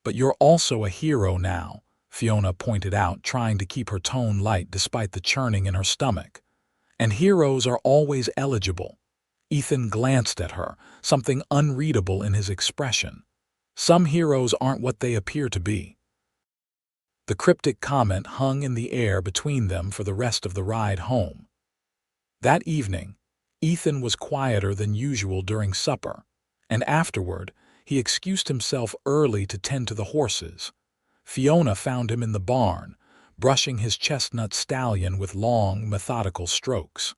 "But you're also a hero now," Fiona pointed out, trying to keep her tone light despite the churning in her stomach. "And heroes are always eligible." Ethan glanced at her, something unreadable in his expression. "Some heroes aren't what they appear to be." The cryptic comment hung in the air between them for the rest of the ride home. That evening, Ethan was quieter than usual during supper, and afterward, he excused himself early to tend to the horses. Fiona found him in the barn, brushing his chestnut stallion with long, methodical strokes.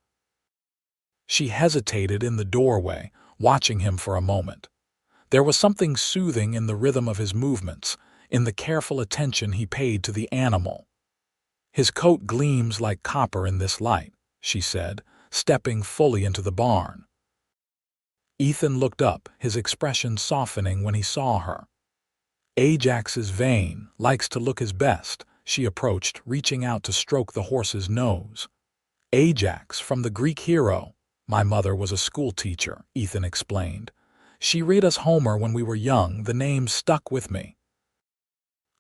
She hesitated in the doorway, watching him for a moment. There was something soothing in the rhythm of his movements, in the careful attention he paid to the animal. "His coat gleams like copper in this light," she said, stepping fully into the barn. Ethan looked up, his expression softening when he saw her. Ajax is vain, likes to look his best, she approached, reaching out to stroke the horse's nose. Ajax, from the Greek hero. My mother was a school teacher, Ethan explained. She read us Homer when we were young. The name stuck with me.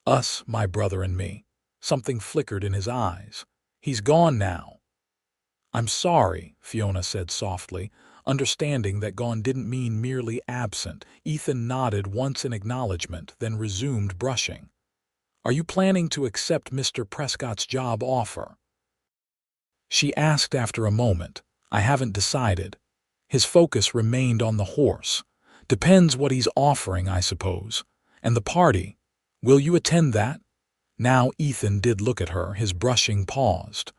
Us, my brother and me. Something flickered in his eyes. He's gone now. I'm sorry, Fiona said softly, understanding that gone didn't mean merely absent. Ethan nodded once in acknowledgement, then resumed brushing. Are you planning to accept Mr. Prescott's job offer? She asked after a moment. I haven't decided. His focus remained on the horse. Depends what he's offering, I suppose. And the party. Will you attend that? Now Ethan did look at her, his brushing paused.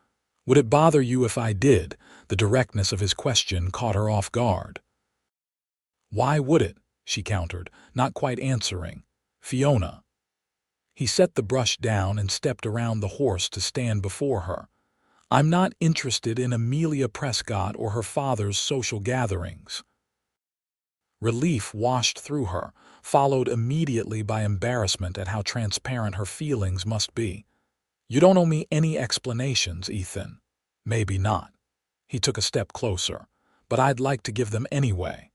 Would it bother you if I did? The directness of his question caught her off guard. Why would it? She countered, not quite answering. Fiona. He set the brush down and stepped around the horse to stand before her. I'm not interested in Amelia Prescott or her father's social gatherings. Relief washed through her, followed immediately by embarrassment at how transparent her feelings must be. You don't owe me any explanations, Ethan. Maybe not. He took a step closer, but I'd like to give them anyway.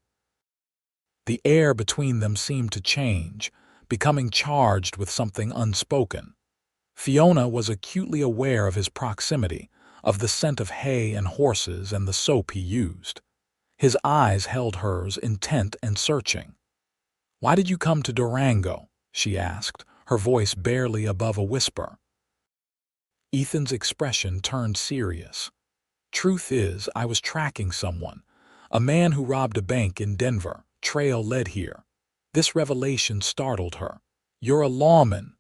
The air between them seemed to change, becoming charged with something unspoken. Fiona was acutely aware of his proximity, of the scent of hay and horses and the soap he used. His eyes held hers, intent and searching. Why did you come to Durango? She asked, her voice barely above a whisper. Ethan's expression turned serious. Truth is, I was tracking someone. A man who robbed a bank in Denver. Trail led here. This revelation startled her. You're a lawman.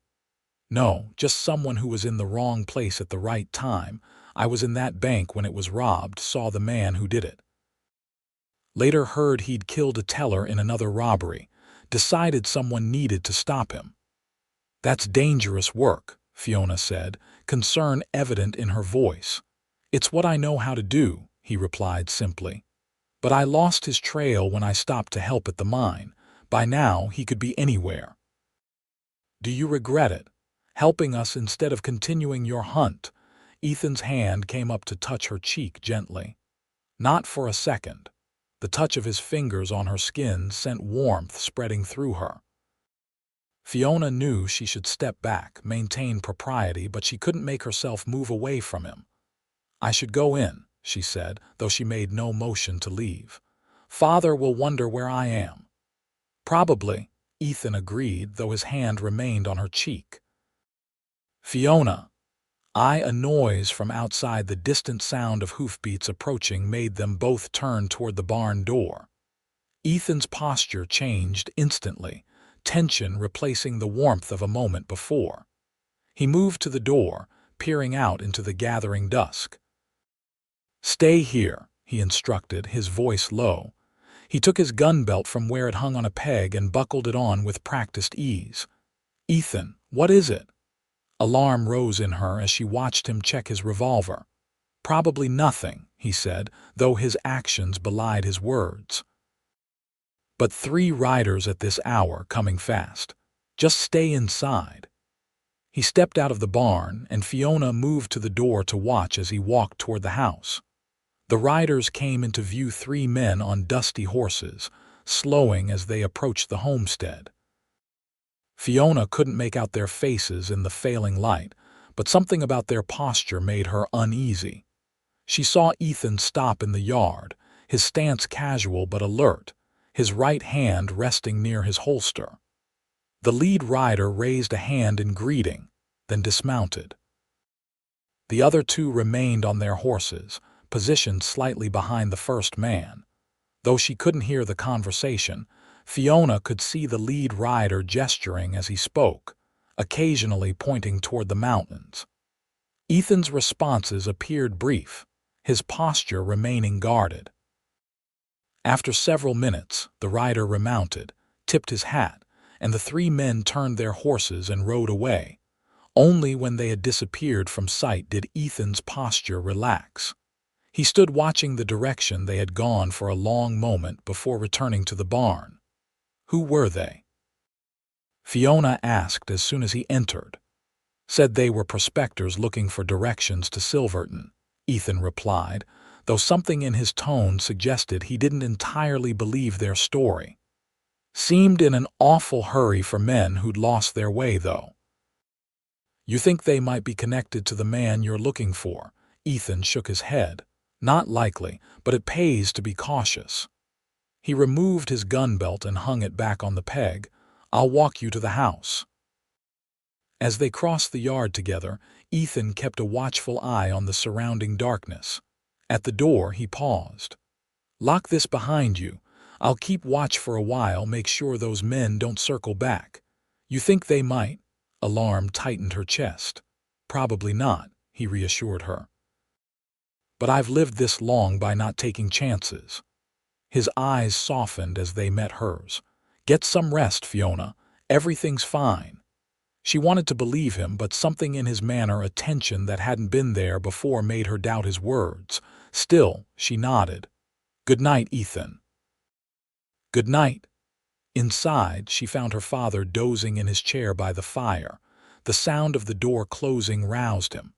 No, just someone who was in the wrong place at the right time. I was in that bank when it was robbed, saw the man who did it. Later heard he'd killed a teller in another robbery. Decided someone needed to stop him. That's dangerous work, Fiona said, concern evident in her voice. It's what I know how to do, he replied simply. But I lost his trail when I stopped to help at the mine. By now, he could be anywhere. Do you regret it? Helping us instead of continuing your hunt? Ethan's hand came up to touch her cheek gently. Not for a second. The touch of his fingers on her skin sent warmth spreading through her. Fiona knew she should step back, maintain propriety, but she couldn't make herself move away from him. I should go in, she said, though she made no motion to leave. Father will wonder where I am. Probably, Ethan agreed, though his hand remained on her cheek. Fiona. A noise from outside, the distant sound of hoofbeats approaching, made them both turn toward the barn door. Ethan's posture changed instantly, tension replacing the warmth of a moment before. He moved to the door, peering out into the gathering dusk. Stay here, he instructed, his voice low. He took his gun belt from where it hung on a peg and buckled it on with practiced ease. Ethan, what is it? Alarm rose in her as she watched him check his revolver. Probably nothing, he said, though his actions belied his words. But 3 riders at this hour, coming fast. Just stay inside. He stepped out of the barn, and Fiona moved to the door to watch as he walked toward the house. The riders came into view, 3 men on dusty horses, slowing as they approached the homestead. Fiona couldn't make out their faces in the failing light, but something about their posture made her uneasy. She saw Ethan stop in the yard, his stance casual but alert, his right hand resting near his holster. The lead rider raised a hand in greeting, then dismounted. The other 2 remained on their horses, positioned slightly behind the first man. Though she couldn't hear the conversation, Fiona could see the lead rider gesturing as he spoke, occasionally pointing toward the mountains. Ethan's responses appeared brief, his posture remaining guarded. After several minutes, the rider remounted, tipped his hat, and the 3 men turned their horses and rode away. Only when they had disappeared from sight did Ethan's posture relax. He stood watching the direction they had gone for a long moment before returning to the barn. Who were they? Fiona asked as soon as he entered. Said they were prospectors looking for directions to Silverton, Ethan replied, though something in his tone suggested he didn't entirely believe their story. Seemed in an awful hurry for men who'd lost their way, though. You think they might be connected to the man you're looking for? Ethan shook his head. Not likely, but it pays to be cautious. He removed his gun belt and hung it back on the peg. I'll walk you to the house. As they crossed the yard together, Ethan kept a watchful eye on the surrounding darkness. At the door, he paused. Lock this behind you. I'll keep watch for a while, make sure those men don't circle back. You think they might? Alarm tightened her chest. Probably not, he reassured her. But I've lived this long by not taking chances. His eyes softened as they met hers. Get some rest, Fiona. Everything's fine. She wanted to believe him, but something in his manner, a tension that hadn't been there before, made her doubt his words. Still, she nodded. Good night, Ethan. Good night. Inside, she found her father dozing in his chair by the fire. The sound of the door closing roused him.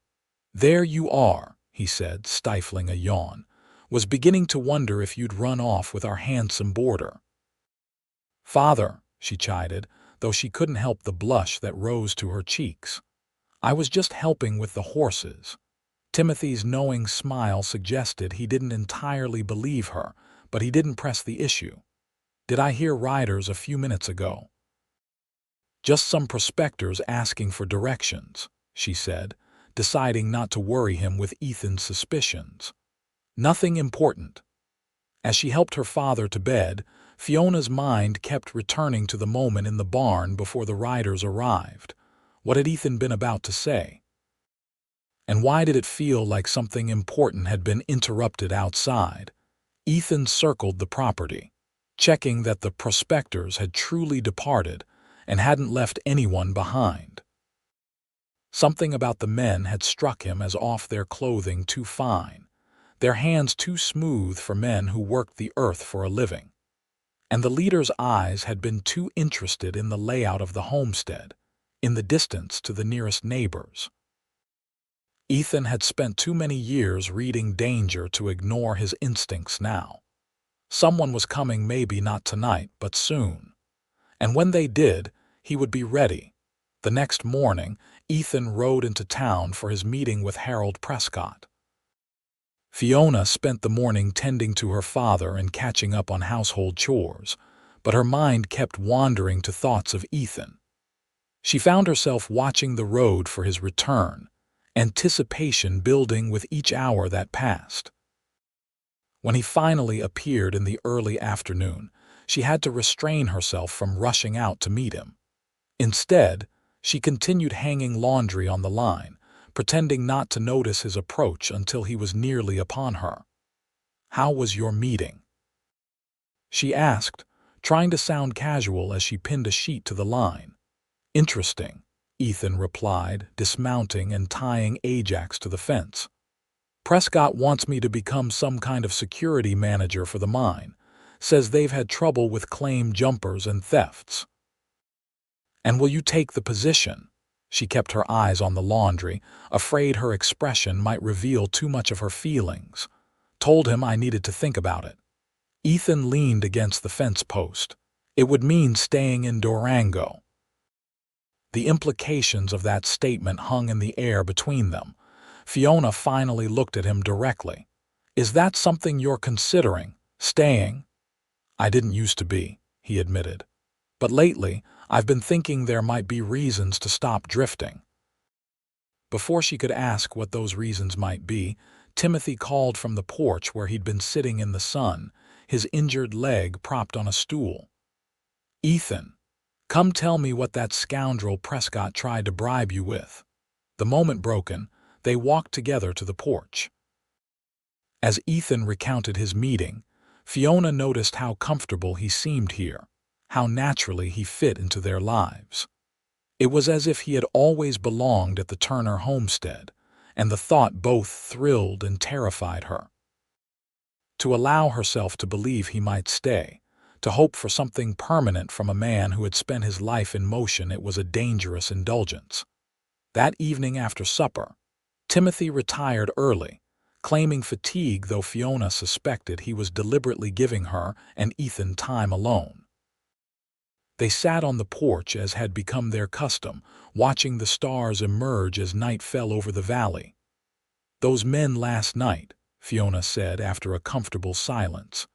There you are, he said, stifling a yawn. Was beginning to wonder if you'd run off with our handsome boarder. Father, she chided, though she couldn't help the blush that rose to her cheeks. I was just helping with the horses. Timothy's knowing smile suggested he didn't entirely believe her, but he didn't press the issue. Did I hear riders a few minutes ago? Just some prospectors asking for directions, she said, deciding not to worry him with Ethan's suspicions. Nothing important. As she helped her father to bed, Fiona's mind kept returning to the moment in the barn before the riders arrived. What had Ethan been about to say? And why did it feel like something important had been interrupted outside? Ethan circled the property, checking that the prospectors had truly departed and hadn't left anyone behind. Something about the men had struck him as off, their clothing too fine, their hands too smooth for men who worked the earth for a living. And the leader's eyes had been too interested in the layout of the homestead, in the distance to the nearest neighbors. Ethan had spent too many years reading danger to ignore his instincts now. Someone was coming, maybe not tonight, but soon. And when they did, he would be ready. The next morning, Ethan rode into town for his meeting with Harold Prescott. Fiona spent the morning tending to her father and catching up on household chores, but her mind kept wandering to thoughts of Ethan. She found herself watching the road for his return, anticipation building with each hour that passed. When he finally appeared in the early afternoon, she had to restrain herself from rushing out to meet him. Instead, she continued hanging laundry on the line, pretending not to notice his approach until he was nearly upon her. "How was your meeting?" she asked, trying to sound casual as she pinned a sheet to the line. "Interesting," Ethan replied, dismounting and tying Ajax to the fence. "Prescott wants me to become some kind of security manager for the mine. Says they've had trouble with claim jumpers and thefts." "And will you take the position?" She kept her eyes on the laundry, afraid her expression might reveal too much of her feelings. Told him I needed to think about it. Ethan leaned against the fence post. It would mean staying in Durango. The implications of that statement hung in the air between them. Fiona finally looked at him directly. "Is that something you're considering, staying?" "I didn't used to be," he admitted. "But lately, I've been thinking there might be reasons to stop drifting." Before she could ask what those reasons might be, Timothy called from the porch where he'd been sitting in the sun, his injured leg propped on a stool. "Ethan, come tell me what that scoundrel Prescott tried to bribe you with." The moment broken, they walked together to the porch. As Ethan recounted his meeting, Fiona noticed how comfortable he seemed here, how naturally he fit into their lives. It was as if he had always belonged at the Turner homestead, and the thought both thrilled and terrified her. To allow herself to believe he might stay, to hope for something permanent from a man who had spent his life in motion, it was a dangerous indulgence. That evening after supper, Timothy retired early, claiming fatigue, though Fiona suspected he was deliberately giving her and Ethan time alone. They sat on the porch as had become their custom, watching the stars emerge as night fell over the valley. "Those men last night," Fiona said after a comfortable silence.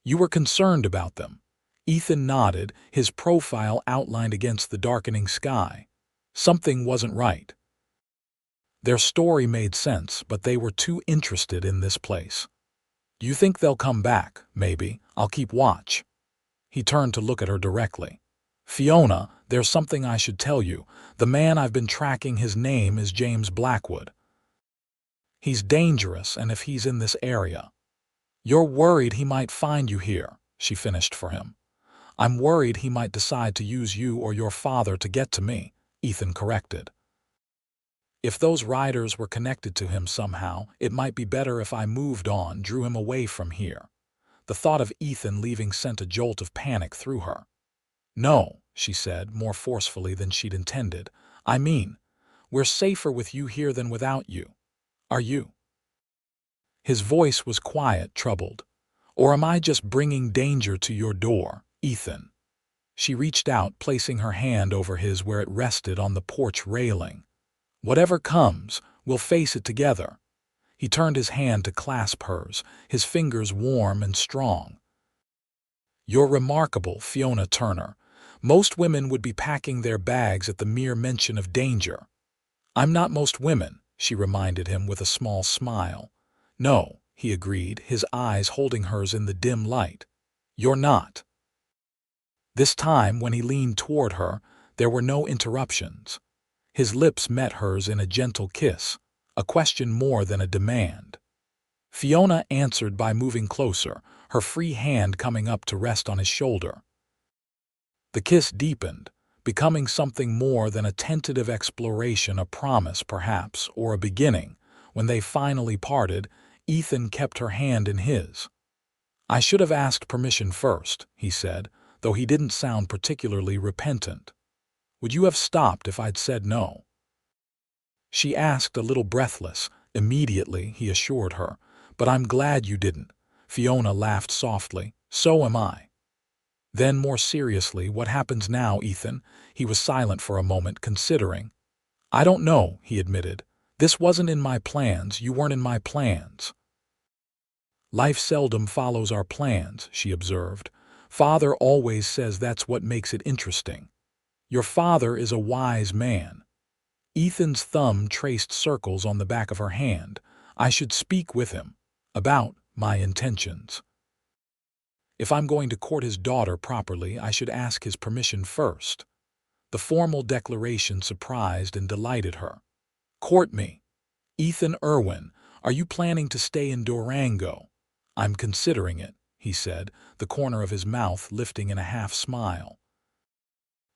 "You were concerned about them." Ethan nodded, his profile outlined against the darkening sky. Something wasn't right. Their story made sense, but they were too interested in this place. "You think they'll come back? Maybe. I'll keep watch." He turned to look at her directly. "Fiona, there's something I should tell you. The man I've been tracking, his name is James Blackwood. He's dangerous, and if he's in this area—" "You're worried he might find you here," she finished for him. "I'm worried he might decide to use you or your father to get to me," Ethan corrected. "If those riders were connected to him somehow, it might be better if I moved on, drew him away from here." The thought of Ethan leaving sent a jolt of panic through her. "No," she said, more forcefully than she'd intended. "I mean, we're safer with you here than without you. Are you?" His voice was quiet, troubled. "Or am I just bringing danger to your door, Ethan?" She reached out, placing her hand over his where it rested on the porch railing. "Whatever comes, we'll face it together." He turned his hand to clasp hers, his fingers warm and strong. "You're remarkable, Fiona Turner. Most women would be packing their bags at the mere mention of danger." "I'm not most women," she reminded him with a small smile. "No," he agreed, his eyes holding hers in the dim light. "You're not." This time, when he leaned toward her, there were no interruptions. His lips met hers in a gentle kiss, a question more than a demand. Fiona answered by moving closer, her free hand coming up to rest on his shoulder. The kiss deepened, becoming something more than a tentative exploration, a promise perhaps, or a beginning. When they finally parted, Ethan kept her hand in his. "I should have asked permission first," he said, though he didn't sound particularly repentant. "Would you have stopped if I'd said no?" She asked, a little breathless. "Immediately," he assured her. "But I'm glad you didn't." Fiona laughed softly. "So am I." Then, more seriously, "What happens now, Ethan?" He was silent for a moment, considering. "I don't know," he admitted. "This wasn't in my plans. You weren't in my plans." "Life seldom follows our plans," she observed. "Father always says that's what makes it interesting. Your father is a wise man." Ethan's thumb traced circles on the back of her hand. "I should speak with him about my intentions. If I'm going to court his daughter properly, I should ask his permission first." The formal declaration surprised and delighted her. "Court me? Ethan Irwin, are you planning to stay in Durango?" "I'm considering it," he said, the corner of his mouth lifting in a half-smile.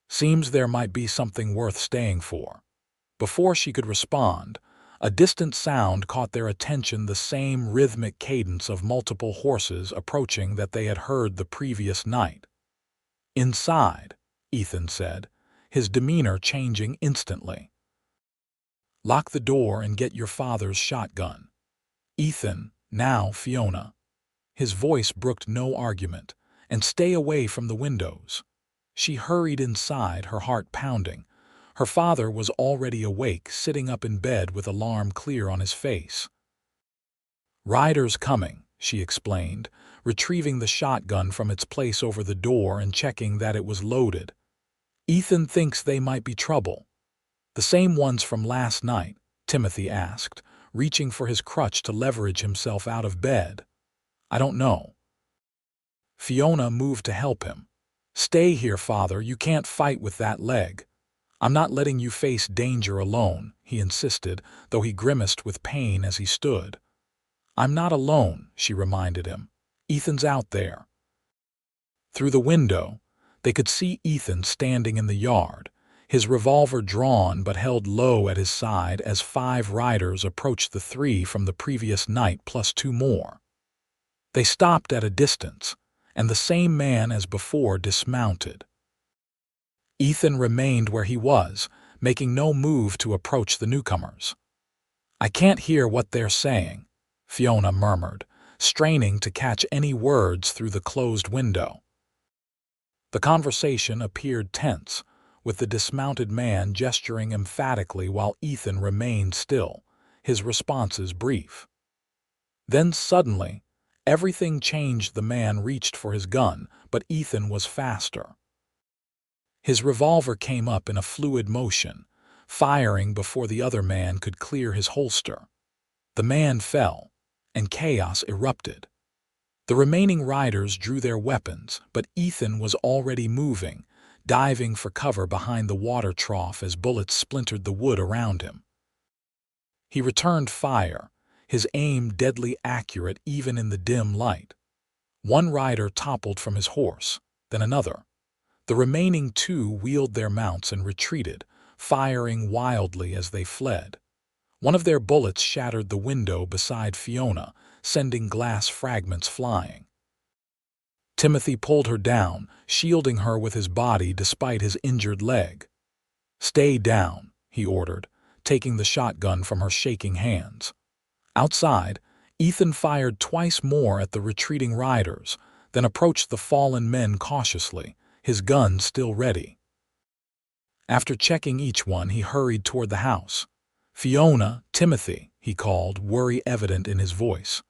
"Seems there might be something worth staying for." Before she could respond, a distant sound caught their attention, the same rhythmic cadence of multiple horses approaching that they had heard the previous night. "Inside," Ethan said, his demeanor changing instantly. "Lock the door and get your father's shotgun." "Ethan, now, Fiona." His voice brooked no argument. "And stay away from the windows." She hurried inside, her heart pounding. Her father was already awake, sitting up in bed with alarm clear on his face. "Riders coming," she explained, retrieving the shotgun from its place over the door and checking that it was loaded. "Ethan thinks they might be trouble." "The same ones from last night?" Timothy asked, reaching for his crutch to leverage himself out of bed. "I don't know." Fiona moved to help him. "Stay here, father, you can't fight with that leg." "I'm not letting you face danger alone," he insisted, though he grimaced with pain as he stood. "I'm not alone," she reminded him. "Ethan's out there." Through the window, they could see Ethan standing in the yard, his revolver drawn but held low at his side as 5 riders approached, the 3 from the previous night plus 2 more. They stopped at a distance, and the same man as before dismounted. Ethan remained where he was, making no move to approach the newcomers. "I can't hear what they're saying," Fiona murmured, straining to catch any words through the closed window. The conversation appeared tense, with the dismounted man gesturing emphatically while Ethan remained still, his responses brief. Then suddenly, everything changed. The man reached for his gun, but Ethan was faster. His revolver came up in a fluid motion, firing before the other man could clear his holster. The man fell, and chaos erupted. The remaining riders drew their weapons, but Ethan was already moving, diving for cover behind the water trough as bullets splintered the wood around him. He returned fire, his aim deadly accurate even in the dim light. One rider toppled from his horse, then another. The remaining two wheeled their mounts and retreated, firing wildly as they fled. One of their bullets shattered the window beside Fiona, sending glass fragments flying. Timothy pulled her down, shielding her with his body despite his injured leg. "Stay down," he ordered, taking the shotgun from her shaking hands. Outside, Ethan fired twice more at the retreating riders, then approached the fallen men cautiously, his gun still ready. After checking each one, he hurried toward the house. "Fiona, Timothy," he called, worry evident in his voice.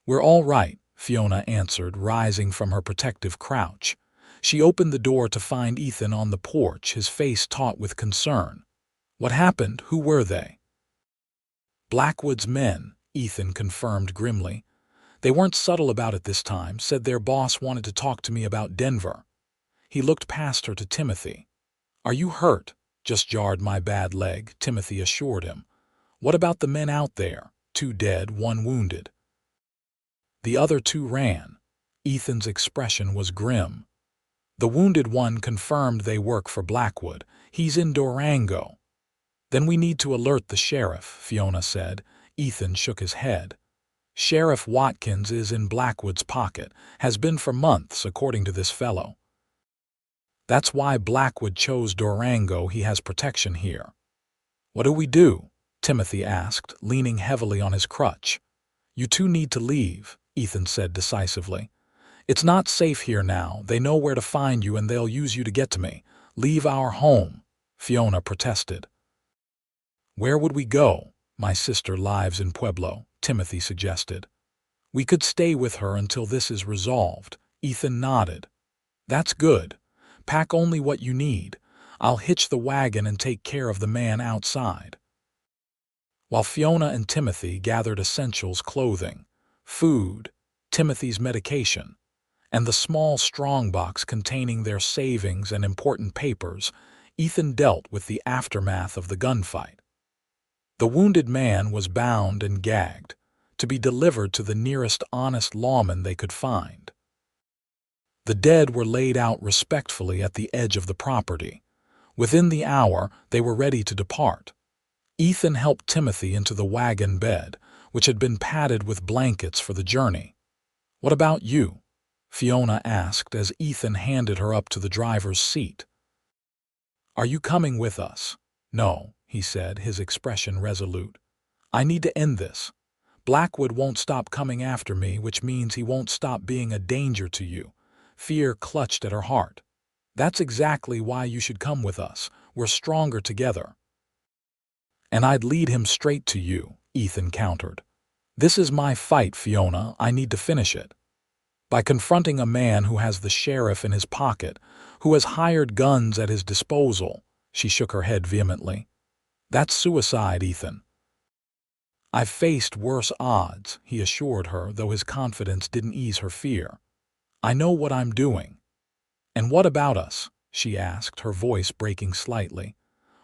"We're all right," Fiona answered, rising from her protective crouch. She opened the door to find Ethan on the porch, his face taut with concern. "What happened? Who were they?" "Blackwood's men," Ethan confirmed grimly. "They weren't subtle about it this time, said their boss wanted to talk to me about Denver." He looked past her to Timothy. "Are you hurt?" "Just jarred my bad leg," Timothy assured him. "What about the men out there?" "Two dead, one wounded." The other two ran. Ethan's expression was grim. "The wounded one confirmed they work for Blackwood. He's in Durango." "Then we need to alert the sheriff," Fiona said. Ethan shook his head. "Sheriff Watkins is in Blackwood's pocket, has been for months, according to this fellow. That's why Blackwood chose Durango. He has protection here." "What do we do?" Timothy asked, leaning heavily on his crutch. "You two need to leave," Ethan said decisively. "It's not safe here now. They know where to find you and they'll use you to get to me. Leave our home," Fiona protested. "Where would we go?" "My sister lives in Pueblo," Timothy suggested. "We could stay with her until this is resolved." Ethan nodded. "That's good. Pack only what you need. I'll hitch the wagon and take care of the man outside." While Fiona and Timothy gathered essentials, clothing, food, Timothy's medication, and the small strongbox containing their savings and important papers, Ethan dealt with the aftermath of the gunfight. The wounded man was bound and gagged, to be delivered to the nearest honest lawman they could find. The dead were laid out respectfully at the edge of the property. Within the hour, they were ready to depart. Ethan helped Timothy into the wagon bed, which had been padded with blankets for the journey. "What about you?" Fiona asked as Ethan handed her up to the driver's seat. "Are you coming with us?" "No," he said, his expression resolute. "I need to end this. Blackwood won't stop coming after me, which means he won't stop being a danger to you." Fear clutched at her heart. "That's exactly why you should come with us. We're stronger together." "And I'd lead him straight to you," Ethan countered. "This is my fight, Fiona. I need to finish it. By confronting a man who has the sheriff in his pocket, who has hired guns at his disposal," she shook her head vehemently. "That's suicide, Ethan." "I've faced worse odds," he assured her, though his confidence didn't ease her fear. "I know what I'm doing." "And what about us?" she asked, her voice breaking slightly.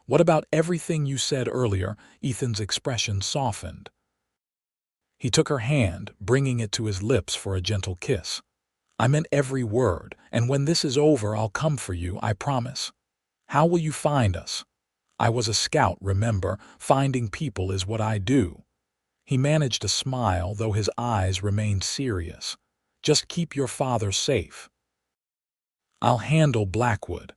"What about everything you said earlier?" Ethan's expression softened. He took her hand, bringing it to his lips for a gentle kiss. "I meant every word, and when this is over I'll come for you, I promise." "How will you find us?" "I was a scout, remember. Finding people is what I do." He managed a smile, though his eyes remained serious. Just keep your father safe." "I'll handle Blackwood."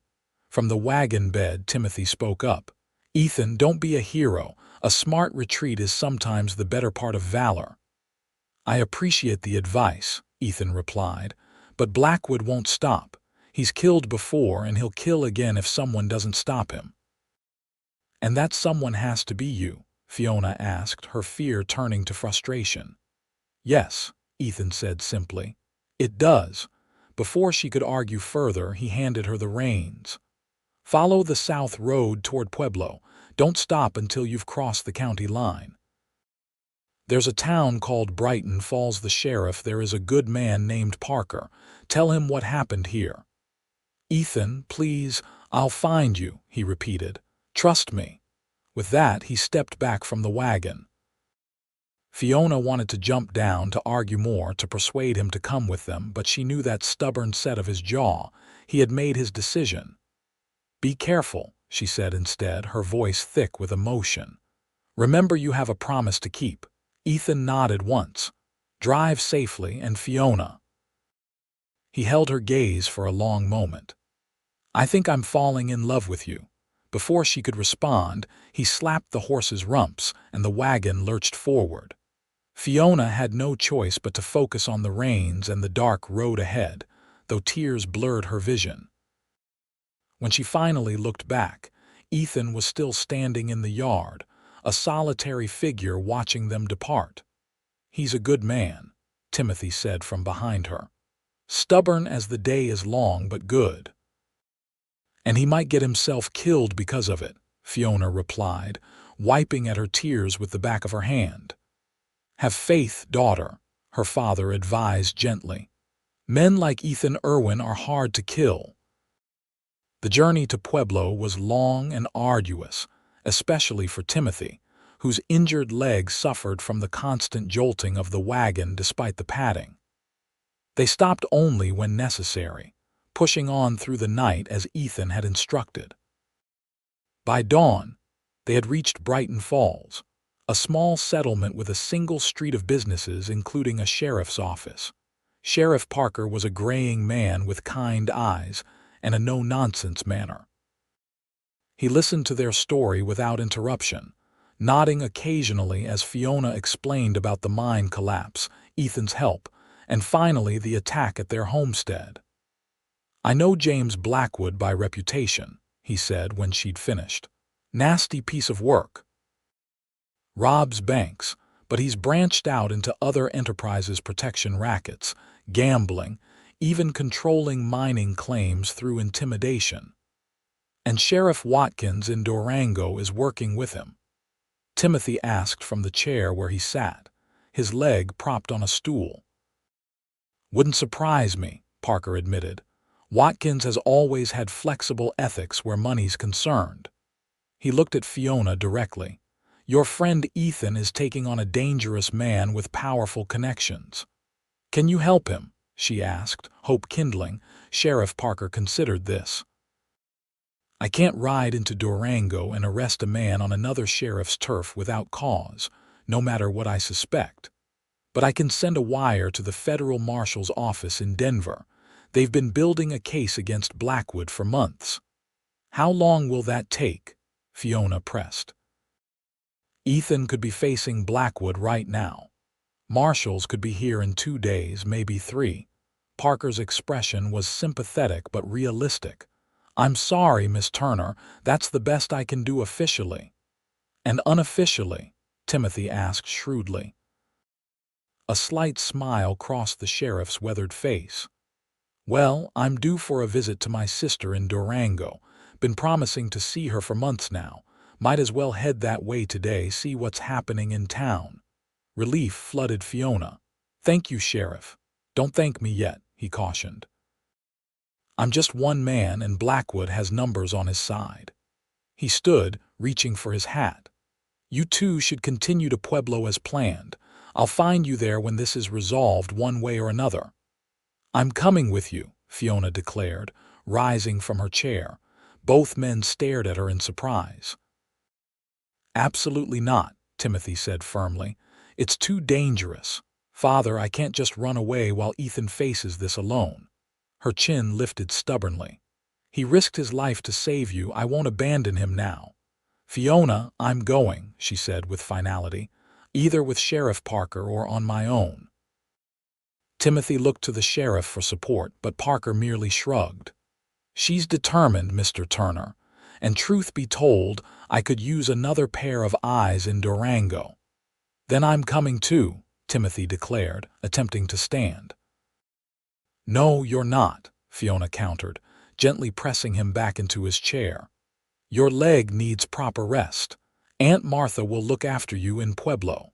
From the wagon bed, Timothy spoke up. "Ethan, don't be a hero. A smart retreat is sometimes the better part of valor." "I appreciate the advice," Ethan replied, "but Blackwood won't stop. He's killed before and he'll kill again if someone doesn't stop him." "And that someone has to be you?" Fiona asked, her fear turning to frustration. "Yes," Ethan said simply. "It does." Before she could argue further, he handed her the reins. "Follow the south road toward Pueblo. Don't stop until you've crossed the county line. There's a town called Brighton Falls. The sheriff there is a good man named Parker. Tell him what happened here." "Ethan, please, I'll find you," he repeated. "Trust me." With that, he stepped back from the wagon. Fiona wanted to jump down to argue more, to persuade him to come with them, but she knew that stubborn set of his jaw. He had made his decision. "Be careful," she said instead, her voice thick with emotion. "Remember, you have a promise to keep." Ethan nodded once. "Drive safely, and Fiona." He held her gaze for a long moment. "I think I'm falling in love with you." Before she could respond, he slapped the horse's rumps, and the wagon lurched forward. Fiona had no choice but to focus on the reins and the dark road ahead, though tears blurred her vision. When she finally looked back, Ethan was still standing in the yard, a solitary figure watching them depart. "He's a good man," Timothy said from behind her. "Stubborn as the day is long, but good." "And he might get himself killed because of it," Fiona replied, wiping at her tears with the back of her hand. "Have faith, daughter," her father advised gently. "Men like Ethan Irwin are hard to kill." The journey to Pueblo was long and arduous, especially for Timothy, whose injured leg suffered from the constant jolting of the wagon despite the padding. They stopped only when necessary, pushing on through the night as Ethan had instructed. By dawn, they had reached Brighton Falls, a small settlement with a single street of businesses, including a sheriff's office. Sheriff Parker was a graying man with kind eyes and a no-nonsense manner. He listened to their story without interruption, nodding occasionally as Fiona explained about the mine collapse, Ethan's help, and finally the attack at their homestead. "I know James Blackwood by reputation," he said when she'd finished. "Nasty piece of work. Robs banks, but he's branched out into other enterprises, protection rackets, gambling, even controlling mining claims through intimidation. And Sheriff Watkins in Durango is working with him." Timothy asked from the chair where he sat, his leg propped on a stool. "Wouldn't surprise me," Parker admitted. "Watkins has always had flexible ethics where money's concerned." He looked at Fiona directly. "Your friend Ethan is taking on a dangerous man with powerful connections. Can you help him?" she asked, hope kindling. Sheriff Parker considered this. "I can't ride into Durango and arrest a man on another sheriff's turf without cause, no matter what I suspect. But I can send a wire to the federal marshal's office in Denver. They've been building a case against Blackwood for months." "How long will that take?" Fiona pressed. "Ethan could be facing Blackwood right now. Marshals could be here in 2 days, maybe 3. Parker's expression was sympathetic but realistic. "I'm sorry, Miss Turner, that's the best I can do officially." "And unofficially?" Timothy asked shrewdly. A slight smile crossed the sheriff's weathered face. "Well, I'm due for a visit to my sister in Durango. Been promising to see her for months now. Might as well head that way today, see what's happening in town." Relief flooded Fiona. "Thank you, Sheriff." "Don't thank me yet," he cautioned. "I'm just one man and Blackwood has numbers on his side." He stood, reaching for his hat. "You two should continue to Pueblo as planned. I'll find you there when this is resolved one way or another." "I'm coming with you," Fiona declared, rising from her chair. Both men stared at her in surprise. "Absolutely not," Timothy said firmly. "It's too dangerous." "Father, I can't just run away while Ethan faces this alone." Her chin lifted stubbornly. "He risked his life to save you. I won't abandon him now." "Fiona, I'm going," she said with finality, "either with Sheriff Parker or on my own." Timothy looked to the sheriff for support, but Parker merely shrugged. "She's determined, Mr. Turner, and truth be told, I could use another pair of eyes in Durango." "Then I'm coming too," Timothy declared, attempting to stand. "No, you're not," Fiona countered, gently pressing him back into his chair. "Your leg needs proper rest. Aunt Martha will look after you in Pueblo."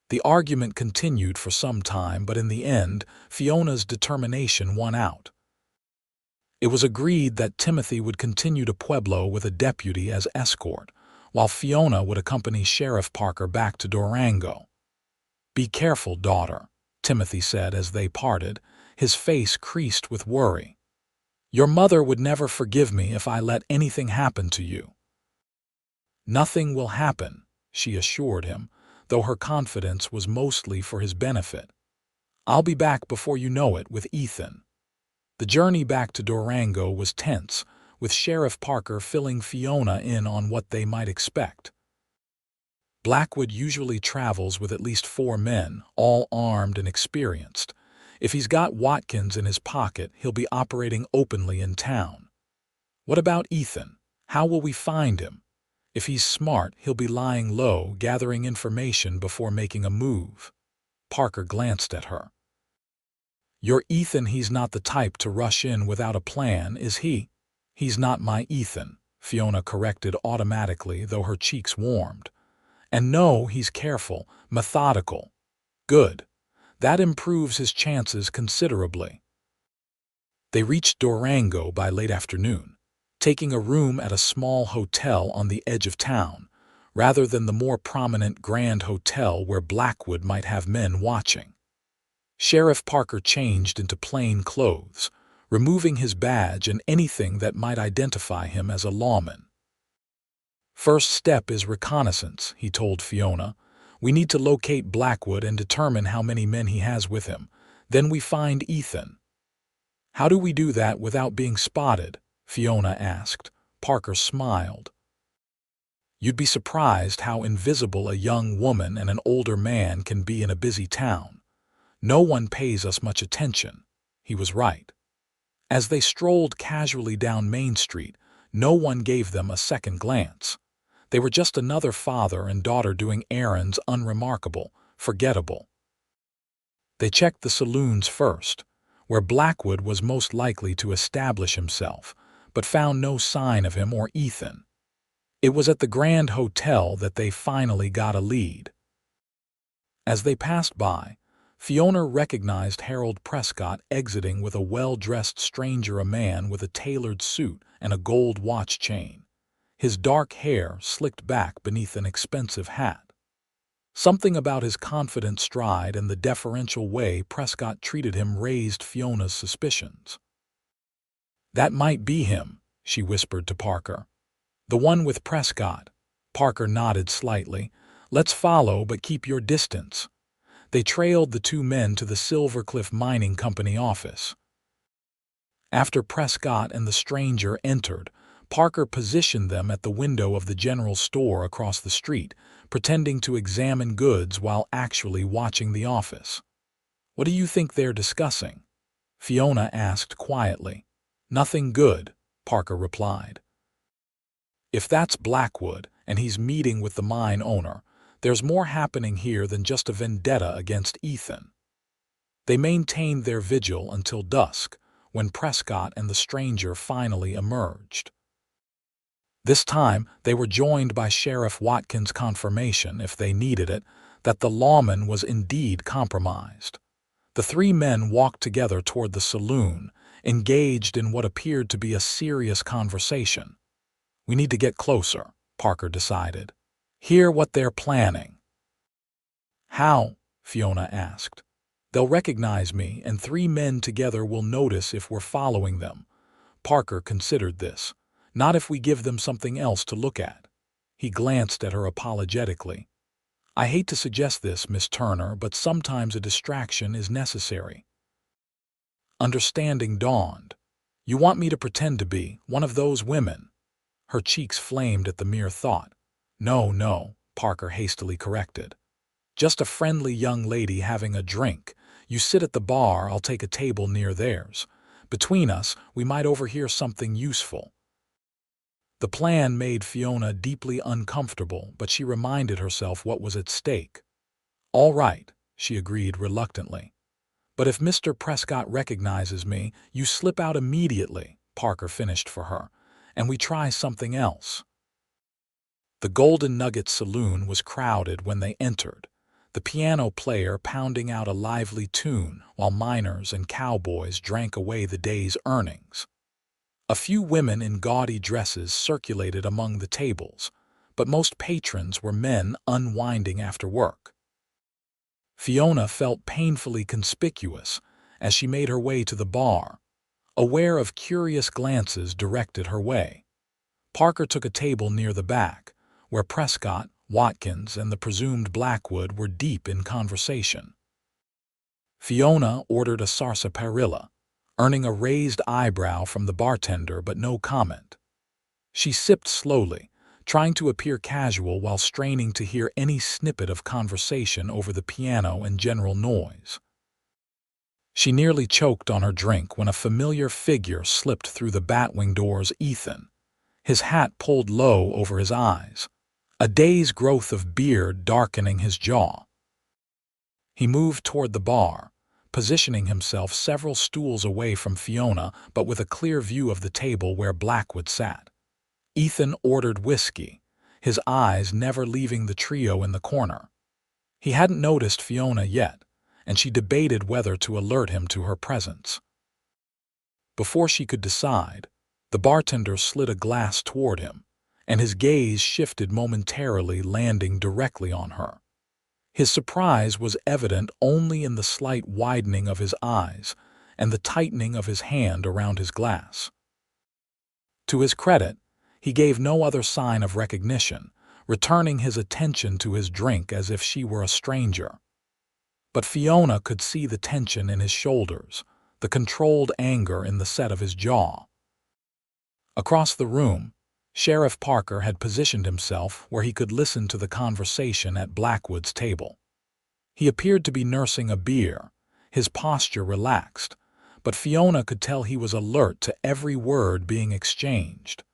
The argument continued for some time, but in the end, Fiona's determination won out. It was agreed that Timothy would continue to Pueblo with a deputy as escort, while Fiona would accompany Sheriff Parker back to Durango. "Be careful, daughter," Timothy said as they parted, his face creased with worry. "Your mother would never forgive me if I let anything happen to you." "Nothing will happen," she assured him, though her confidence was mostly for his benefit. "I'll be back before you know it with Ethan." The journey back to Durango was tense, with Sheriff Parker filling Fiona in on what they might expect. Blackwood usually travels with at least 4 men, all armed and experienced. If he's got Watkins in his pocket, he'll be operating openly in town. What about Ethan? How will we find him? If he's smart, he'll be lying low, gathering information before making a move. Parker glanced at her. "Your Ethan, he's not the type to rush in without a plan, is he?" "He's not my Ethan," Fiona corrected automatically, though her cheeks warmed. "And no, he's careful, methodical." "Good. That improves his chances considerably." They reached Durango by late afternoon, taking a room at a small hotel on the edge of town, rather than the more prominent Grand Hotel where Blackwood might have men watching. Sheriff Parker changed into plain clothes, removing his badge and anything that might identify him as a lawman. "First step is reconnaissance," he told Fiona. "We need to locate Blackwood and determine how many men he has with him. Then we find Ethan." "How do we do that without being spotted?" Fiona asked. Parker smiled. "You'd be surprised how invisible a young woman and an older man can be in a busy town. No one pays us much attention." He was right. As they strolled casually down Main Street, no one gave them a second glance. They were just another father and daughter doing errands, unremarkable, forgettable. They checked the saloons first, where Blackwood was most likely to establish himself, but found no sign of him or Ethan. It was at the Grand Hotel that they finally got a lead. As they passed by, Fiona recognized Harold Prescott exiting with a well-dressed stranger, a man with a tailored suit and a gold watch chain, his dark hair slicked back beneath an expensive hat. Something about his confident stride and the deferential way Prescott treated him raised Fiona's suspicions. "That might be him," she whispered to Parker. "The one with Prescott." Parker nodded slightly. "Let's follow, but keep your distance." They trailed the 2 men to the Silver Cliff Mining Company office. After Prescott and the stranger entered, Parker positioned them at the window of the general store across the street, pretending to examine goods while actually watching the office. "What do you think they're discussing?" Fiona asked quietly. "Nothing good," Parker replied. "If that's Blackwood and he's meeting with the mine owner, there's more happening here than just a vendetta against Ethan." They maintained their vigil until dusk, when Prescott and the stranger finally emerged. This time, they were joined by Sheriff Watkins' confirmation, if they needed it, that the lawman was indeed compromised. The 3 men walked together toward the saloon, engaged in what appeared to be a serious conversation. "We need to get closer," Parker decided. "Hear what they're planning." "How?" Fiona asked. "They'll recognize me, and 3 men together will notice if we're following them." Parker considered this. "Not if we give them something else to look at." He glanced at her apologetically. I hate to suggest this, Miss Turner, but sometimes a distraction is necessary. Understanding dawned. You want me to pretend to be one of those women? Her cheeks flamed at the mere thought. No, no, Parker hastily corrected. Just a friendly young lady having a drink. You sit at the bar, I'll take a table near theirs. Between us, we might overhear something useful. The plan made Fiona deeply uncomfortable, but she reminded herself what was at stake. All right, she agreed reluctantly. But if Mr. Prescott recognizes me, you slip out immediately, Parker finished for her, and we try something else. The Golden Nugget Saloon was crowded when they entered, the piano player pounding out a lively tune while miners and cowboys drank away the day's earnings. A few women in gaudy dresses circulated among the tables, but most patrons were men unwinding after work. Fiona felt painfully conspicuous as she made her way to the bar, aware of curious glances directed her way. Parker took a table near the back, where Prescott, Watkins, and the presumed Blackwood were deep in conversation. Fiona ordered a sarsaparilla, earning a raised eyebrow from the bartender but no comment. She sipped slowly, trying to appear casual while straining to hear any snippet of conversation over the piano and general noise. She nearly choked on her drink when a familiar figure slipped through the batwing doors. Ethan, his hat pulled low over his eyes, a day's growth of beard darkening his jaw. He moved toward the bar, positioning himself several stools away from Fiona but with a clear view of the table where Blackwood sat. Ethan ordered whiskey, his eyes never leaving the trio in the corner. He hadn't noticed Fiona yet, and she debated whether to alert him to her presence. Before she could decide, the bartender slid a glass toward him, and his gaze shifted momentarily, landing directly on her. His surprise was evident only in the slight widening of his eyes and the tightening of his hand around his glass. To his credit, he gave no other sign of recognition, returning his attention to his drink as if she were a stranger. But Fiona could see the tension in his shoulders, the controlled anger in the set of his jaw. Across the room, Sheriff Parker had positioned himself where he could listen to the conversation at Blackwood's table. He appeared to be nursing a beer, his posture relaxed, but Fiona could tell he was alert to every word being exchanged.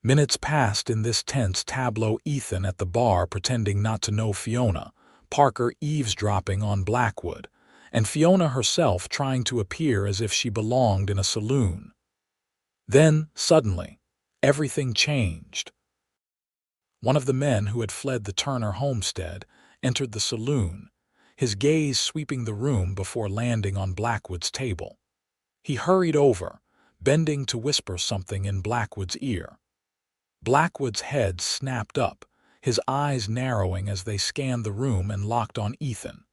Minutes passed in this tense tableau, Ethan at the bar pretending not to know Fiona, Parker eavesdropping on Blackwood, and Fiona herself trying to appear as if she belonged in a saloon. Then, suddenly, everything changed. One of the men who had fled the Turner homestead entered the saloon, his gaze sweeping the room before landing on Blackwood's table. He hurried over, bending to whisper something in Blackwood's ear. Blackwood's head snapped up, his eyes narrowing as they scanned the room and locked on Ethan.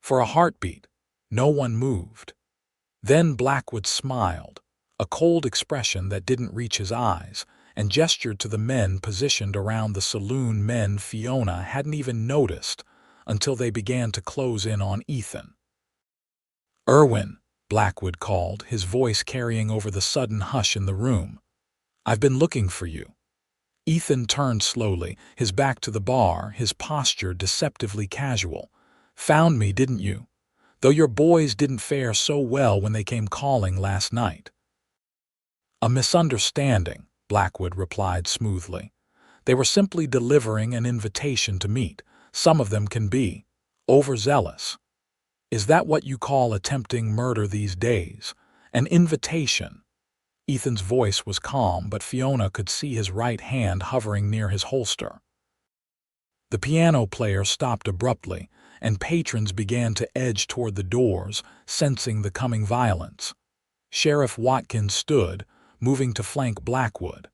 For a heartbeat, no one moved. Then Blackwood smiled, a cold expression that didn't reach his eyes, and gestured to the men positioned around the saloon, men Fiona hadn't even noticed until they began to close in on Ethan. "Irwin," Blackwood called, his voice carrying over the sudden hush in the room. "I've been looking for you." Ethan turned slowly, his back to the bar, his posture deceptively casual. "Found me, didn't you? Though your boys didn't fare so well when they came calling last night." "A misunderstanding," Blackwood replied smoothly. "They were simply delivering an invitation to meet. Some of them can be overzealous." "Is that what you call attempting murder these days? An invitation?" Ethan's voice was calm, but Fiona could see his right hand hovering near his holster. The piano player stopped abruptly, and patrons began to edge toward the doors, sensing the coming violence. Sheriff Watkins stood, moving to flank Blackwood.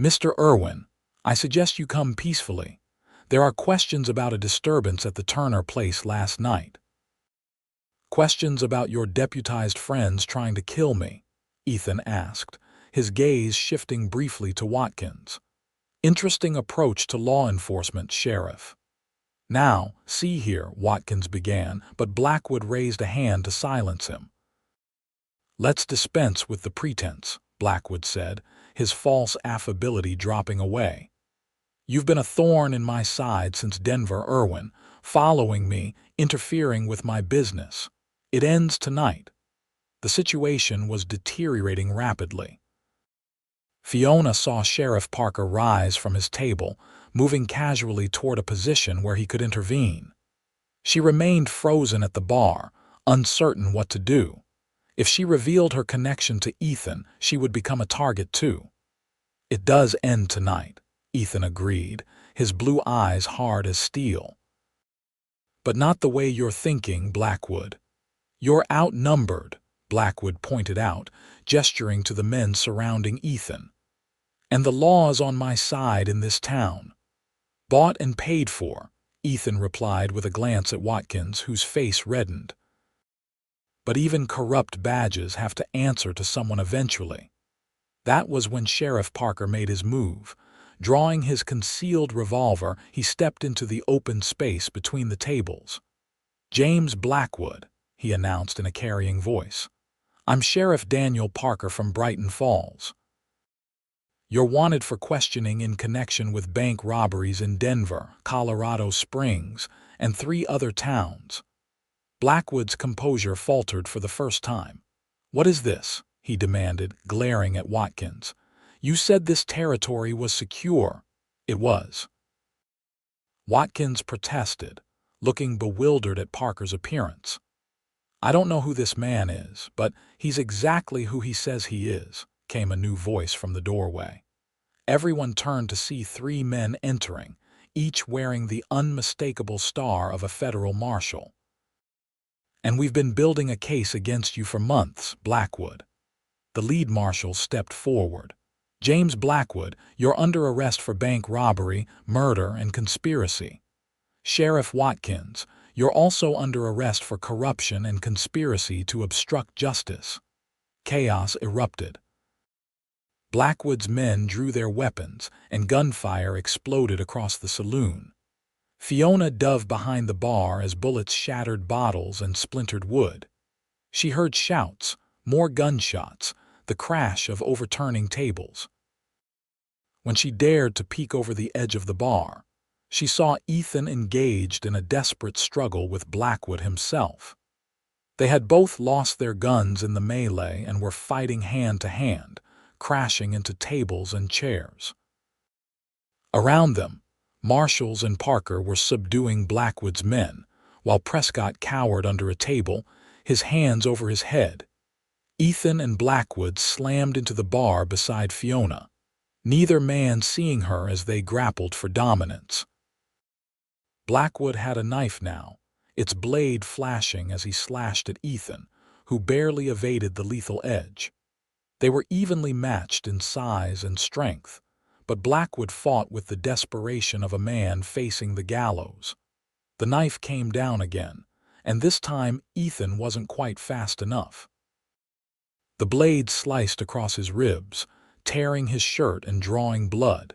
"Mr. Irwin, I suggest you come peacefully. There are questions about a disturbance at the Turner place last night." "Questions about your deputized friends trying to kill me?" Ethan asked, his gaze shifting briefly to Watkins. Interesting approach to law enforcement, Sheriff. Now, see here, Watkins began, but Blackwood raised a hand to silence him. Let's dispense with the pretense, Blackwood said, his false affability dropping away. You've been a thorn in my side since Denver, Irwin, following me, interfering with my business. It ends tonight. The situation was deteriorating rapidly. Fiona saw Sheriff Parker rise from his table, moving casually toward a position where he could intervene. She remained frozen at the bar, uncertain what to do. If she revealed her connection to Ethan, she would become a target too. It does end tonight, Ethan agreed, his blue eyes hard as steel. But not the way you're thinking, Blackwood. You're outnumbered, Blackwood pointed out, gesturing to the men surrounding Ethan. And the law's on my side in this town. Bought and paid for, Ethan replied with a glance at Watkins, whose face reddened. But even corrupt badges have to answer to someone eventually. That was when Sheriff Parker made his move. Drawing his concealed revolver, he stepped into the open space between the tables. James Blackwood, he announced in a carrying voice. I'm Sheriff Daniel Parker from Brighton Falls. You're wanted for questioning in connection with bank robberies in Denver, Colorado Springs, and 3 other towns. Blackwood's composure faltered for the first time. What is this? He demanded, glaring at Watkins. You said this territory was secure. It was. Watkins protested, looking bewildered at Parker's appearance. I don't know who this man is, but he's exactly who he says he is, came a new voice from the doorway. Everyone turned to see 3 men entering, each wearing the unmistakable star of a federal marshal. And we've been building a case against you for months, Blackwood. The lead marshal stepped forward. James Blackwood, you're under arrest for bank robbery, murder, and conspiracy. Sheriff Watkins, you're also under arrest for corruption and conspiracy to obstruct justice. Chaos erupted. Blackwood's men drew their weapons, and gunfire exploded across the saloon. Fiona dove behind the bar as bullets shattered bottles and splintered wood. She heard shouts, more gunshots, the crash of overturning tables. When she dared to peek over the edge of the bar, she saw Ethan engaged in a desperate struggle with Blackwood himself. They had both lost their guns in the melee and were fighting hand to hand, crashing into tables and chairs. Around them, Marshals and Parker were subduing Blackwood's men, while Prescott cowered under a table, his hands over his head. Ethan and Blackwood slammed into the bar beside Fiona, neither man seeing her as they grappled for dominance. Blackwood had a knife now, its blade flashing as he slashed at Ethan, who barely evaded the lethal edge. They were evenly matched in size and strength, but Blackwood fought with the desperation of a man facing the gallows. The knife came down again, and this time Ethan wasn't quite fast enough. The blade sliced across his ribs, tearing his shirt and drawing blood.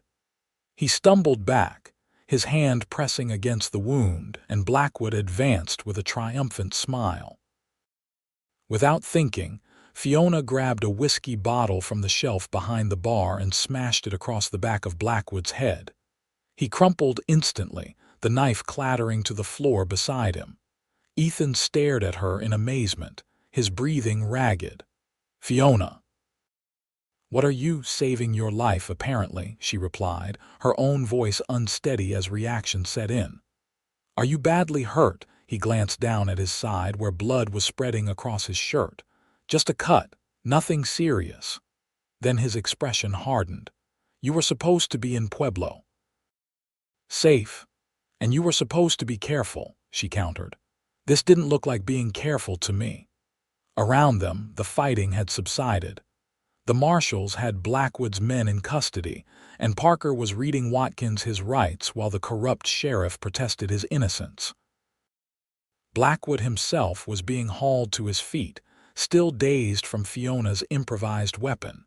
He stumbled back, his hand pressing against the wound, and Blackwood advanced with a triumphant smile. Without thinking, Fiona grabbed a whiskey bottle from the shelf behind the bar and smashed it across the back of Blackwood's head. He crumpled instantly, the knife clattering to the floor beside him. Ethan stared at her in amazement, his breathing ragged. Fiona. What are you, saving your life, apparently, she replied, her own voice unsteady as reaction set in. Are you badly hurt? He glanced down at his side where blood was spreading across his shirt. Just a cut, nothing serious. Then his expression hardened. You were supposed to be in Pueblo. Safe. And you were supposed to be careful, she countered. This didn't look like being careful to me. Around them, the fighting had subsided. The marshals had Blackwood's men in custody, and Parker was reading Watkins his rights while the corrupt sheriff protested his innocence. Blackwood himself was being hauled to his feet, still dazed from Fiona's improvised weapon.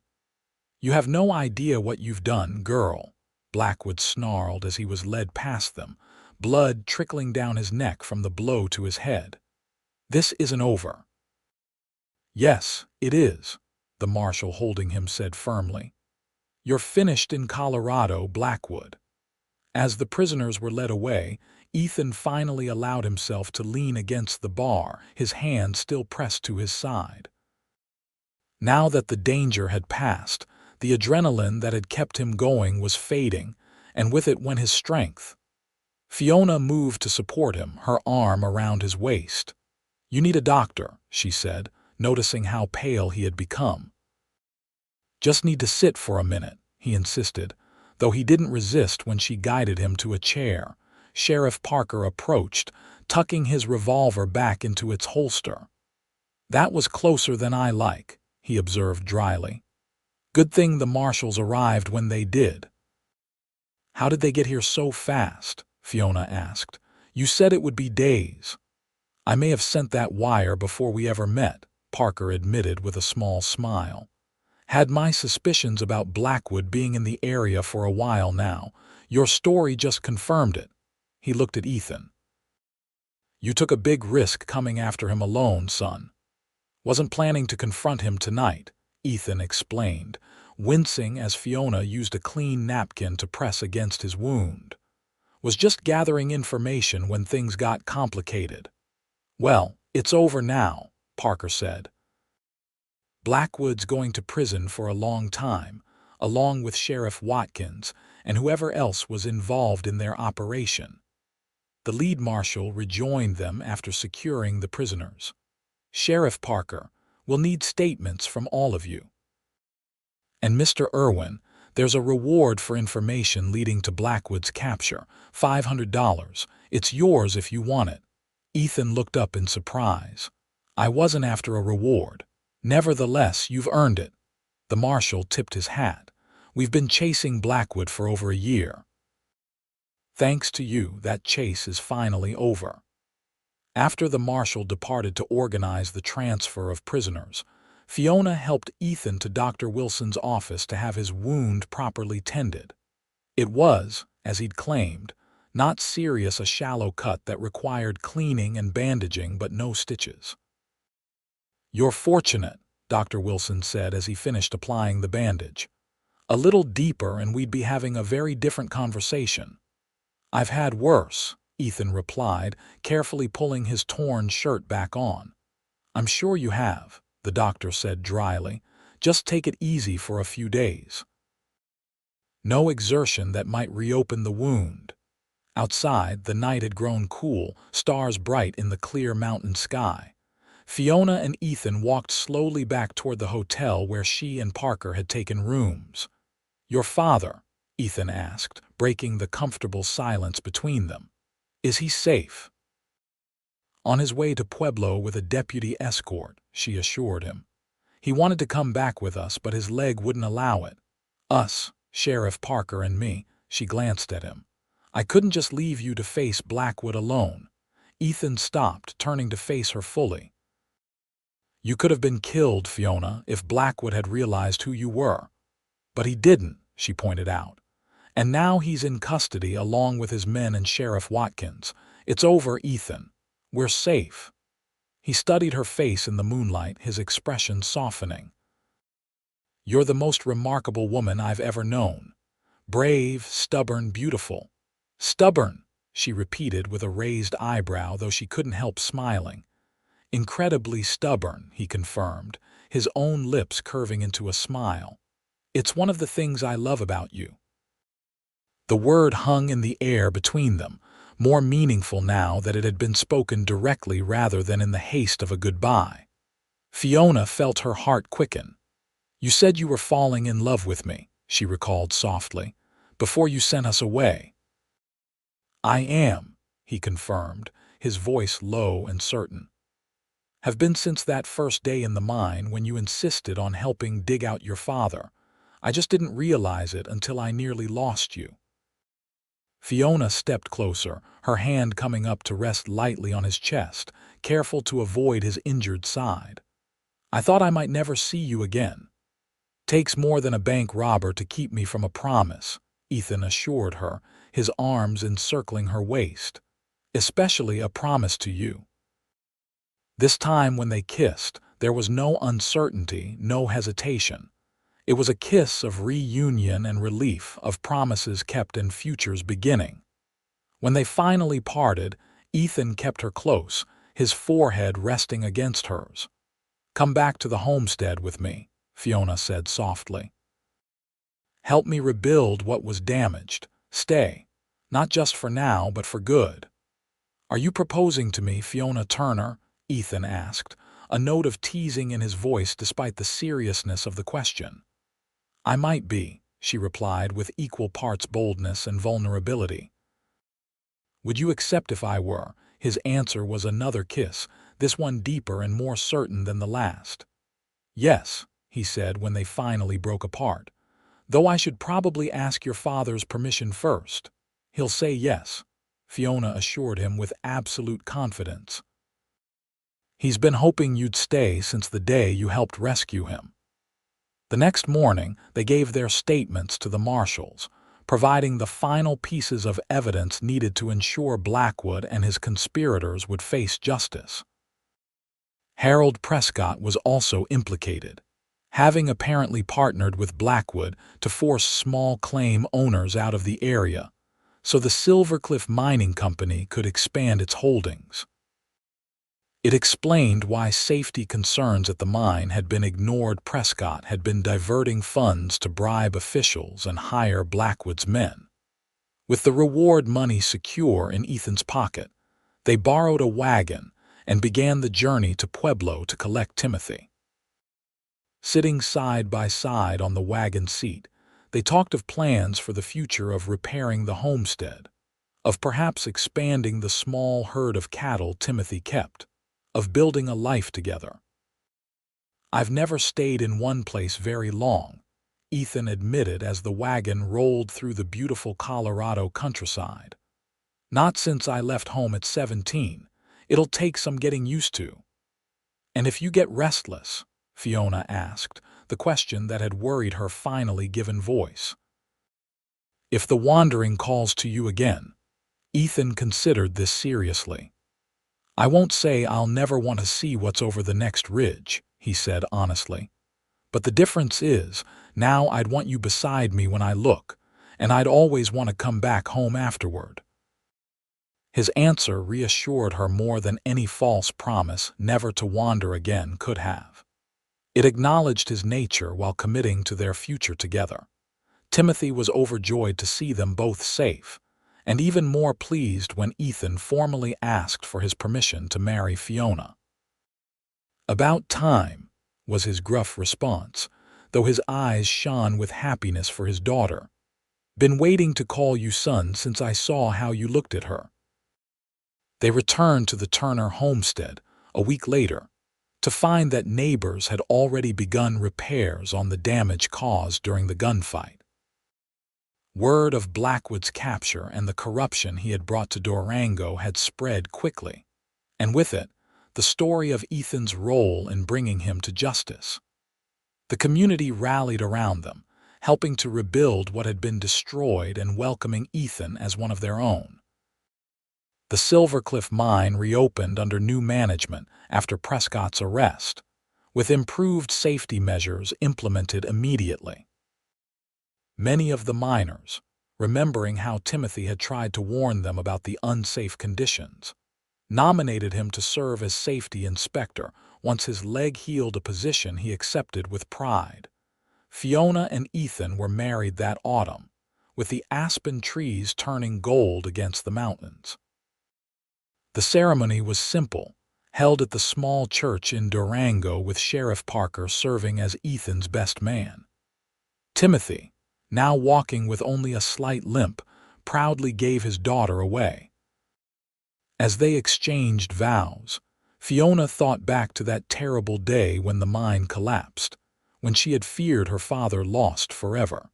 You have no idea what you've done, girl, Blackwood snarled as he was led past them, blood trickling down his neck from the blow to his head. "This isn't over." "Yes, it is," the marshal holding him said firmly. "You're finished in Colorado, Blackwood." As the prisoners were led away, Ethan finally allowed himself to lean against the bar, his hand still pressed to his side. Now that the danger had passed, the adrenaline that had kept him going was fading, and with it went his strength. Fiona moved to support him, her arm around his waist. "You need a doctor," she said, noticing how pale he had become. "Just need to sit for a minute," he insisted, though he didn't resist when she guided him to a chair. Sheriff Parker approached, tucking his revolver back into its holster. "That was closer than I like," he observed dryly. "Good thing the marshals arrived when they did." "How did they get here so fast?" Fiona asked. "You said it would be days." "I may have sent that wire before we ever met," Parker admitted with a small smile. "Had my suspicions about Blackwood being in the area for a while now. Your story just confirmed it." He looked at Ethan. "You took a big risk coming after him alone, son." "Wasn't planning to confront him tonight," Ethan explained, wincing as Fiona used a clean napkin to press against his wound. "Was just gathering information when things got complicated." "Well, it's over now," Parker said. "Blackwood's going to prison for a long time, along with Sheriff Watkins and whoever else was involved in their operation." The lead marshal rejoined them after securing the prisoners. "Sheriff Parker, we'll need statements from all of you. And Mr. Irwin, there's a reward for information leading to Blackwood's capture, $500. It's yours if you want it." Ethan looked up in surprise. "I wasn't after a reward." "Nevertheless, you've earned it." The marshal tipped his hat. "We've been chasing Blackwood for over a year. Thanks to you, that chase is finally over." After the marshal departed to organize the transfer of prisoners, Fiona helped Ethan to Dr. Wilson's office to have his wound properly tended. It was, as he'd claimed, not serious, a shallow cut that required cleaning and bandaging but no stitches. "You're fortunate," Dr. Wilson said as he finished applying the bandage. "A little deeper and we'd be having a very different conversation." "I've had worse," Ethan replied, carefully pulling his torn shirt back on. "I'm sure you have," the doctor said dryly. "Just take it easy for a few days. No exertion that might reopen the wound." Outside, the night had grown cool, stars bright in the clear mountain sky. Fiona and Ethan walked slowly back toward the hotel where she and Parker had taken rooms. "Your father?" Ethan asked, breaking the comfortable silence between them. "Is he safe?" "On his way to Pueblo with a deputy escort," she assured him. "He wanted to come back with us, but his leg wouldn't allow it." "Us, Sheriff Parker and me," she glanced at him. "I couldn't just leave you to face Blackwood alone." Ethan stopped, turning to face her fully. "You could have been killed, Fiona, if Blackwood had realized who you were." "But he didn't," she pointed out. "And now he's in custody along with his men and Sheriff Watkins. It's over, Ethan. We're safe." He studied her face in the moonlight, his expression softening. "You're the most remarkable woman I've ever known. Brave, stubborn, beautiful." "Stubborn," she repeated with a raised eyebrow, though she couldn't help smiling. "Incredibly stubborn," he confirmed, his own lips curving into a smile. "It's one of the things I love about you." The word hung in the air between them, more meaningful now that it had been spoken directly rather than in the haste of a goodbye. Fiona felt her heart quicken. "You said you were falling in love with me," she recalled softly, "before you sent us away." "I am," he confirmed, his voice low and certain. "Have been since that first day in the mine when you insisted on helping dig out your father. I just didn't realize it until I nearly lost you." Fiona stepped closer, her hand coming up to rest lightly on his chest, careful to avoid his injured side. "I thought I might never see you again." "Takes more than a bank robber to keep me from a promise," Ethan assured her, his arms encircling her waist. "Especially a promise to you." This time when they kissed, there was no uncertainty, no hesitation. It was a kiss of reunion and relief, of promises kept and futures beginning. When they finally parted, Ethan kept her close, his forehead resting against hers. "Come back to the homestead with me," Fiona said softly. "Help me rebuild what was damaged. Stay, not just for now, but for good." "Are you proposing to me, Fiona Turner?" Ethan asked, a note of teasing in his voice despite the seriousness of the question. "I might be," she replied with equal parts boldness and vulnerability. "Would you accept if I were?" His answer was another kiss, this one deeper and more certain than the last. "Yes," he said when they finally broke apart, "though I should probably ask your father's permission first." "He'll say yes," Fiona assured him with absolute confidence. "He's been hoping you'd stay since the day you helped rescue him." The next morning, they gave their statements to the marshals, providing the final pieces of evidence needed to ensure Blackwood and his conspirators would face justice. Harold Prescott was also implicated, having apparently partnered with Blackwood to force small claim owners out of the area, so the Silvercliff Mining Company could expand its holdings. It explained why safety concerns at the mine had been ignored. Prescott had been diverting funds to bribe officials and hire Blackwood's men. With the reward money secure in Ethan's pocket, they borrowed a wagon and began the journey to Pueblo to collect Timothy. Sitting side by side on the wagon seat, they talked of plans for the future, of repairing the homestead, of perhaps expanding the small herd of cattle Timothy kept, of building a life together. "I've never stayed in one place very long," Ethan admitted as the wagon rolled through the beautiful Colorado countryside. "Not since I left home at 17. It'll take some getting used to." "And if you get restless?" Fiona asked, the question that had worried her finally given voice. "If the wandering calls to you again." Ethan considered this seriously. "I won't say I'll never want to see what's over the next ridge," he said honestly. "But the difference is, now I'd want you beside me when I look, and I'd always want to come back home afterward." His answer reassured her more than any false promise never to wander again could have. It acknowledged his nature while committing to their future together. Timothy was overjoyed to see them both safe, and even more pleased when Ethan formally asked for his permission to marry Fiona. "About time," was his gruff response, though his eyes shone with happiness for his daughter. "Been waiting to call you son since I saw how you looked at her." They returned to the Turner homestead a week later to find that neighbors had already begun repairs on the damage caused during the gunfight. Word of Blackwood's capture and the corruption he had brought to Durango had spread quickly, and with it, the story of Ethan's role in bringing him to justice. The community rallied around them, helping to rebuild what had been destroyed and welcoming Ethan as one of their own. The Silvercliff mine reopened under new management after Prescott's arrest, with improved safety measures implemented immediately. Many of the miners, remembering how Timothy had tried to warn them about the unsafe conditions, nominated him to serve as safety inspector. Once his leg healed, a position he accepted with pride. Fiona and Ethan were married that autumn, with the aspen trees turning gold against the mountains. The ceremony was simple, held at the small church in Durango, with Sheriff Parker serving as Ethan's best man. Timothy, now walking with only a slight limp, proudly gave his daughter away. As they exchanged vows, Fiona thought back to that terrible day when the mine collapsed, when she had feared her father lost forever.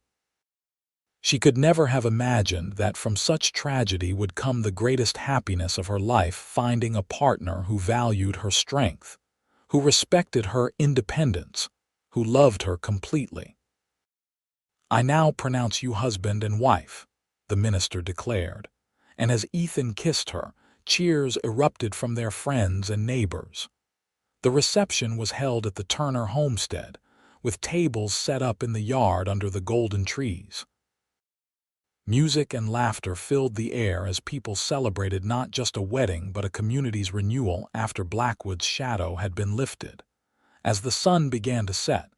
She could never have imagined that from such tragedy would come the greatest happiness of her life, finding a partner who valued her strength, who respected her independence, who loved her completely. "I now pronounce you husband and wife," the minister declared, and as Ethan kissed her, cheers erupted from their friends and neighbors. The reception was held at the Turner homestead, with tables set up in the yard under the golden trees. Music and laughter filled the air as people celebrated not just a wedding but a community's renewal after Blackwood's shadow had been lifted. As the sun began to set,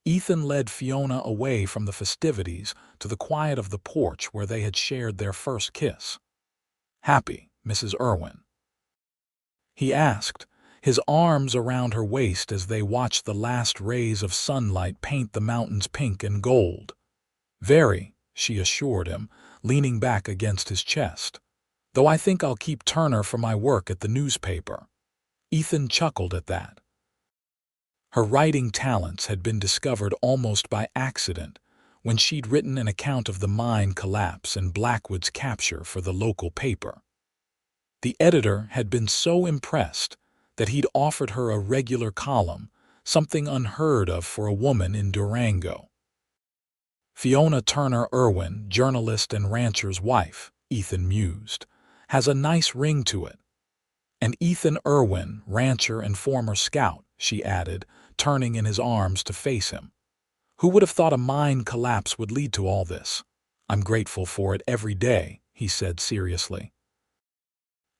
Ethan led Fiona away from the festivities to the quiet of the porch where they had shared their first kiss. "Happy, Mrs. Irwin?" he asked, his arms around her waist as they watched the last rays of sunlight paint the mountains pink and gold. "Very," she assured him, leaning back against his chest. "Though I think I'll keep Turner for my work at the newspaper." Ethan chuckled at that. Her writing talents had been discovered almost by accident when she'd written an account of the mine collapse and Blackwood's capture for the local paper. The editor had been so impressed that he'd offered her a regular column, something unheard of for a woman in Durango. "Fiona Turner Irwin, journalist and rancher's wife," Ethan mused, "has a nice ring to it." "And Ethan Irwin, rancher and former scout," she added, turning in his arms to face him. "Who would have thought a mine collapse would lead to all this?" "I'm grateful for it every day," he said seriously.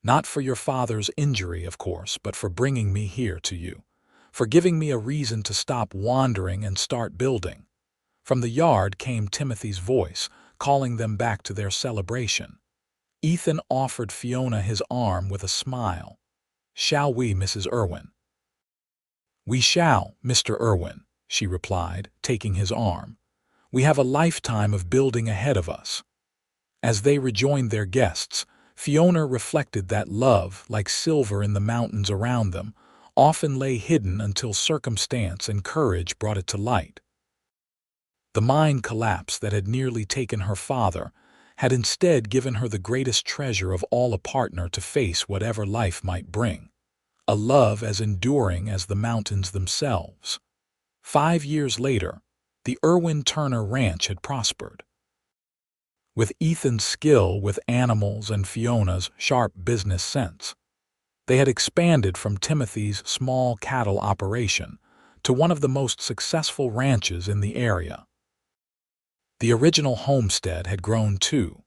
"Not for your father's injury, of course, but for bringing me here to you, for giving me a reason to stop wandering and start building." From the yard came Timothy's voice, calling them back to their celebration. Ethan offered Fiona his arm with a smile. "Shall we, Mrs. Irwin?" "We shall, Mr. Irwin," she replied, taking his arm. "We have a lifetime of building ahead of us." As they rejoined their guests, Fiona reflected that love, like silver in the mountains around them, often lay hidden until circumstance and courage brought it to light. The mine collapse that had nearly taken her father had instead given her the greatest treasure of all, a partner to face whatever life might bring, a love as enduring as the mountains themselves. 5 years later, the Irwin Turner Ranch had prospered. With Ethan's skill with animals and Fiona's sharp business sense, they had expanded from Timothy's small cattle operation to one of the most successful ranches in the area. The original homestead had grown too,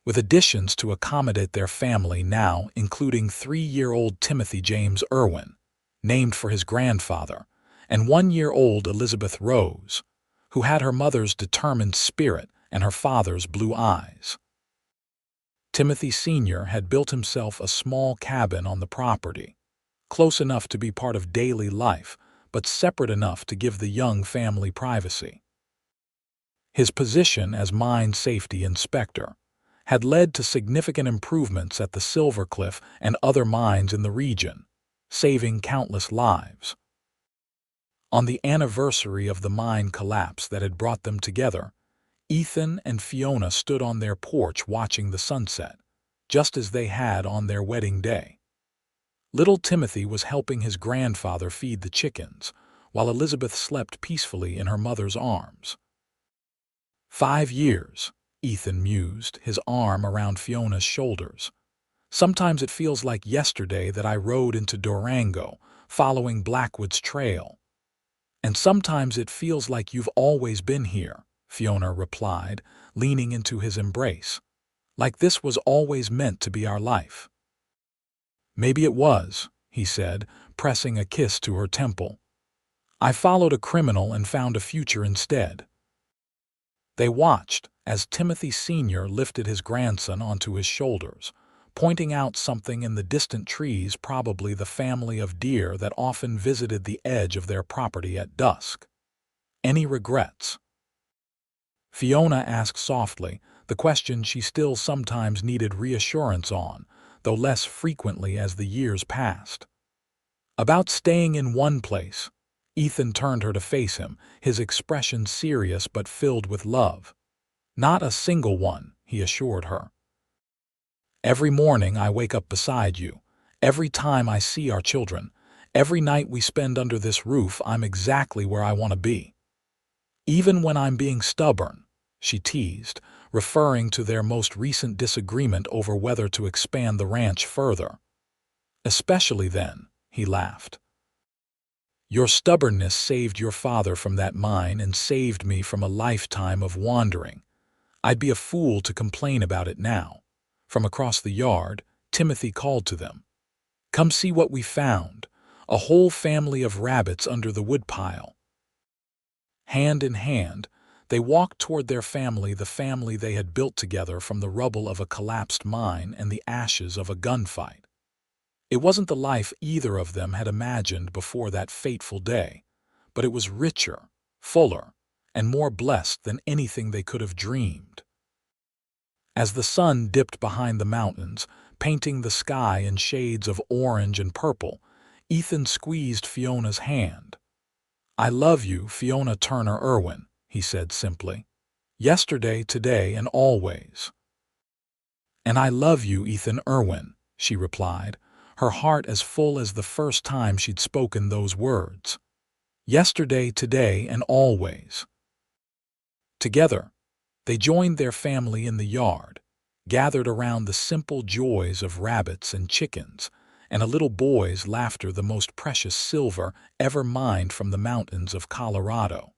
with additions to accommodate their family now including 3-year-old Timothy James Irwin, named for his grandfather, and 1-year-old Elizabeth Rose, who had her mother's determined spirit and her father's blue eyes. Timothy Sr. had built himself a small cabin on the property, close enough to be part of daily life, but separate enough to give the young family privacy. His position as mine safety inspector had led to significant improvements at the Silvercliff and other mines in the region, saving countless lives. On the anniversary of the mine collapse that had brought them together, Ethan and Fiona stood on their porch watching the sunset, just as they had on their wedding day. Little Timothy was helping his grandfather feed the chickens, while Elizabeth slept peacefully in her mother's arms. 5 years, Ethan mused, his arm around Fiona's shoulders. "Sometimes it feels like yesterday that I rode into Durango, following Blackwood's trail." "And sometimes it feels like you've always been here," Fiona replied, leaning into his embrace. "Like this was always meant to be our life." "Maybe it was," he said, pressing a kiss to her temple. "I followed a criminal and found a future instead." They watched as Timothy Sr. lifted his grandson onto his shoulders, pointing out something in the distant trees, probably the family of deer that often visited the edge of their property at dusk. "Any regrets?" Fiona asked softly, the question she still sometimes needed reassurance on, though less frequently as the years passed. "About staying in one place." Ethan turned her to face him, his expression serious but filled with love. "Not a single one," he assured her. "Every morning I wake up beside you. Every time I see our children. Every night we spend under this roof, I'm exactly where I want to be. Even when I'm being stubborn." she teased, referring to their most recent disagreement over whether to expand the ranch further. Especially then, he laughed. Your stubbornness saved your father from that mine and saved me from a lifetime of wandering. I'd be a fool to complain about it now. From across the yard, Timothy called to them. Come see what we found, a whole family of rabbits under the woodpile. Hand in hand, they walked toward their family, the family they had built together from the rubble of a collapsed mine and the ashes of a gunfight. It wasn't the life either of them had imagined before that fateful day, but it was richer, fuller, and more blessed than anything they could have dreamed. As the sun dipped behind the mountains, painting the sky in shades of orange and purple, Ethan squeezed Fiona's hand. I love you, Fiona Turner Irwin, he said simply. Yesterday, today, and always. And I love you, Ethan Irwin, she replied, her heart as full as the first time she'd spoken those words. Yesterday, today, and always. Together, they joined their family in the yard, gathered around the simple joys of rabbits and chickens, and a little boy's laughter, the most precious silver ever mined from the mountains of Colorado.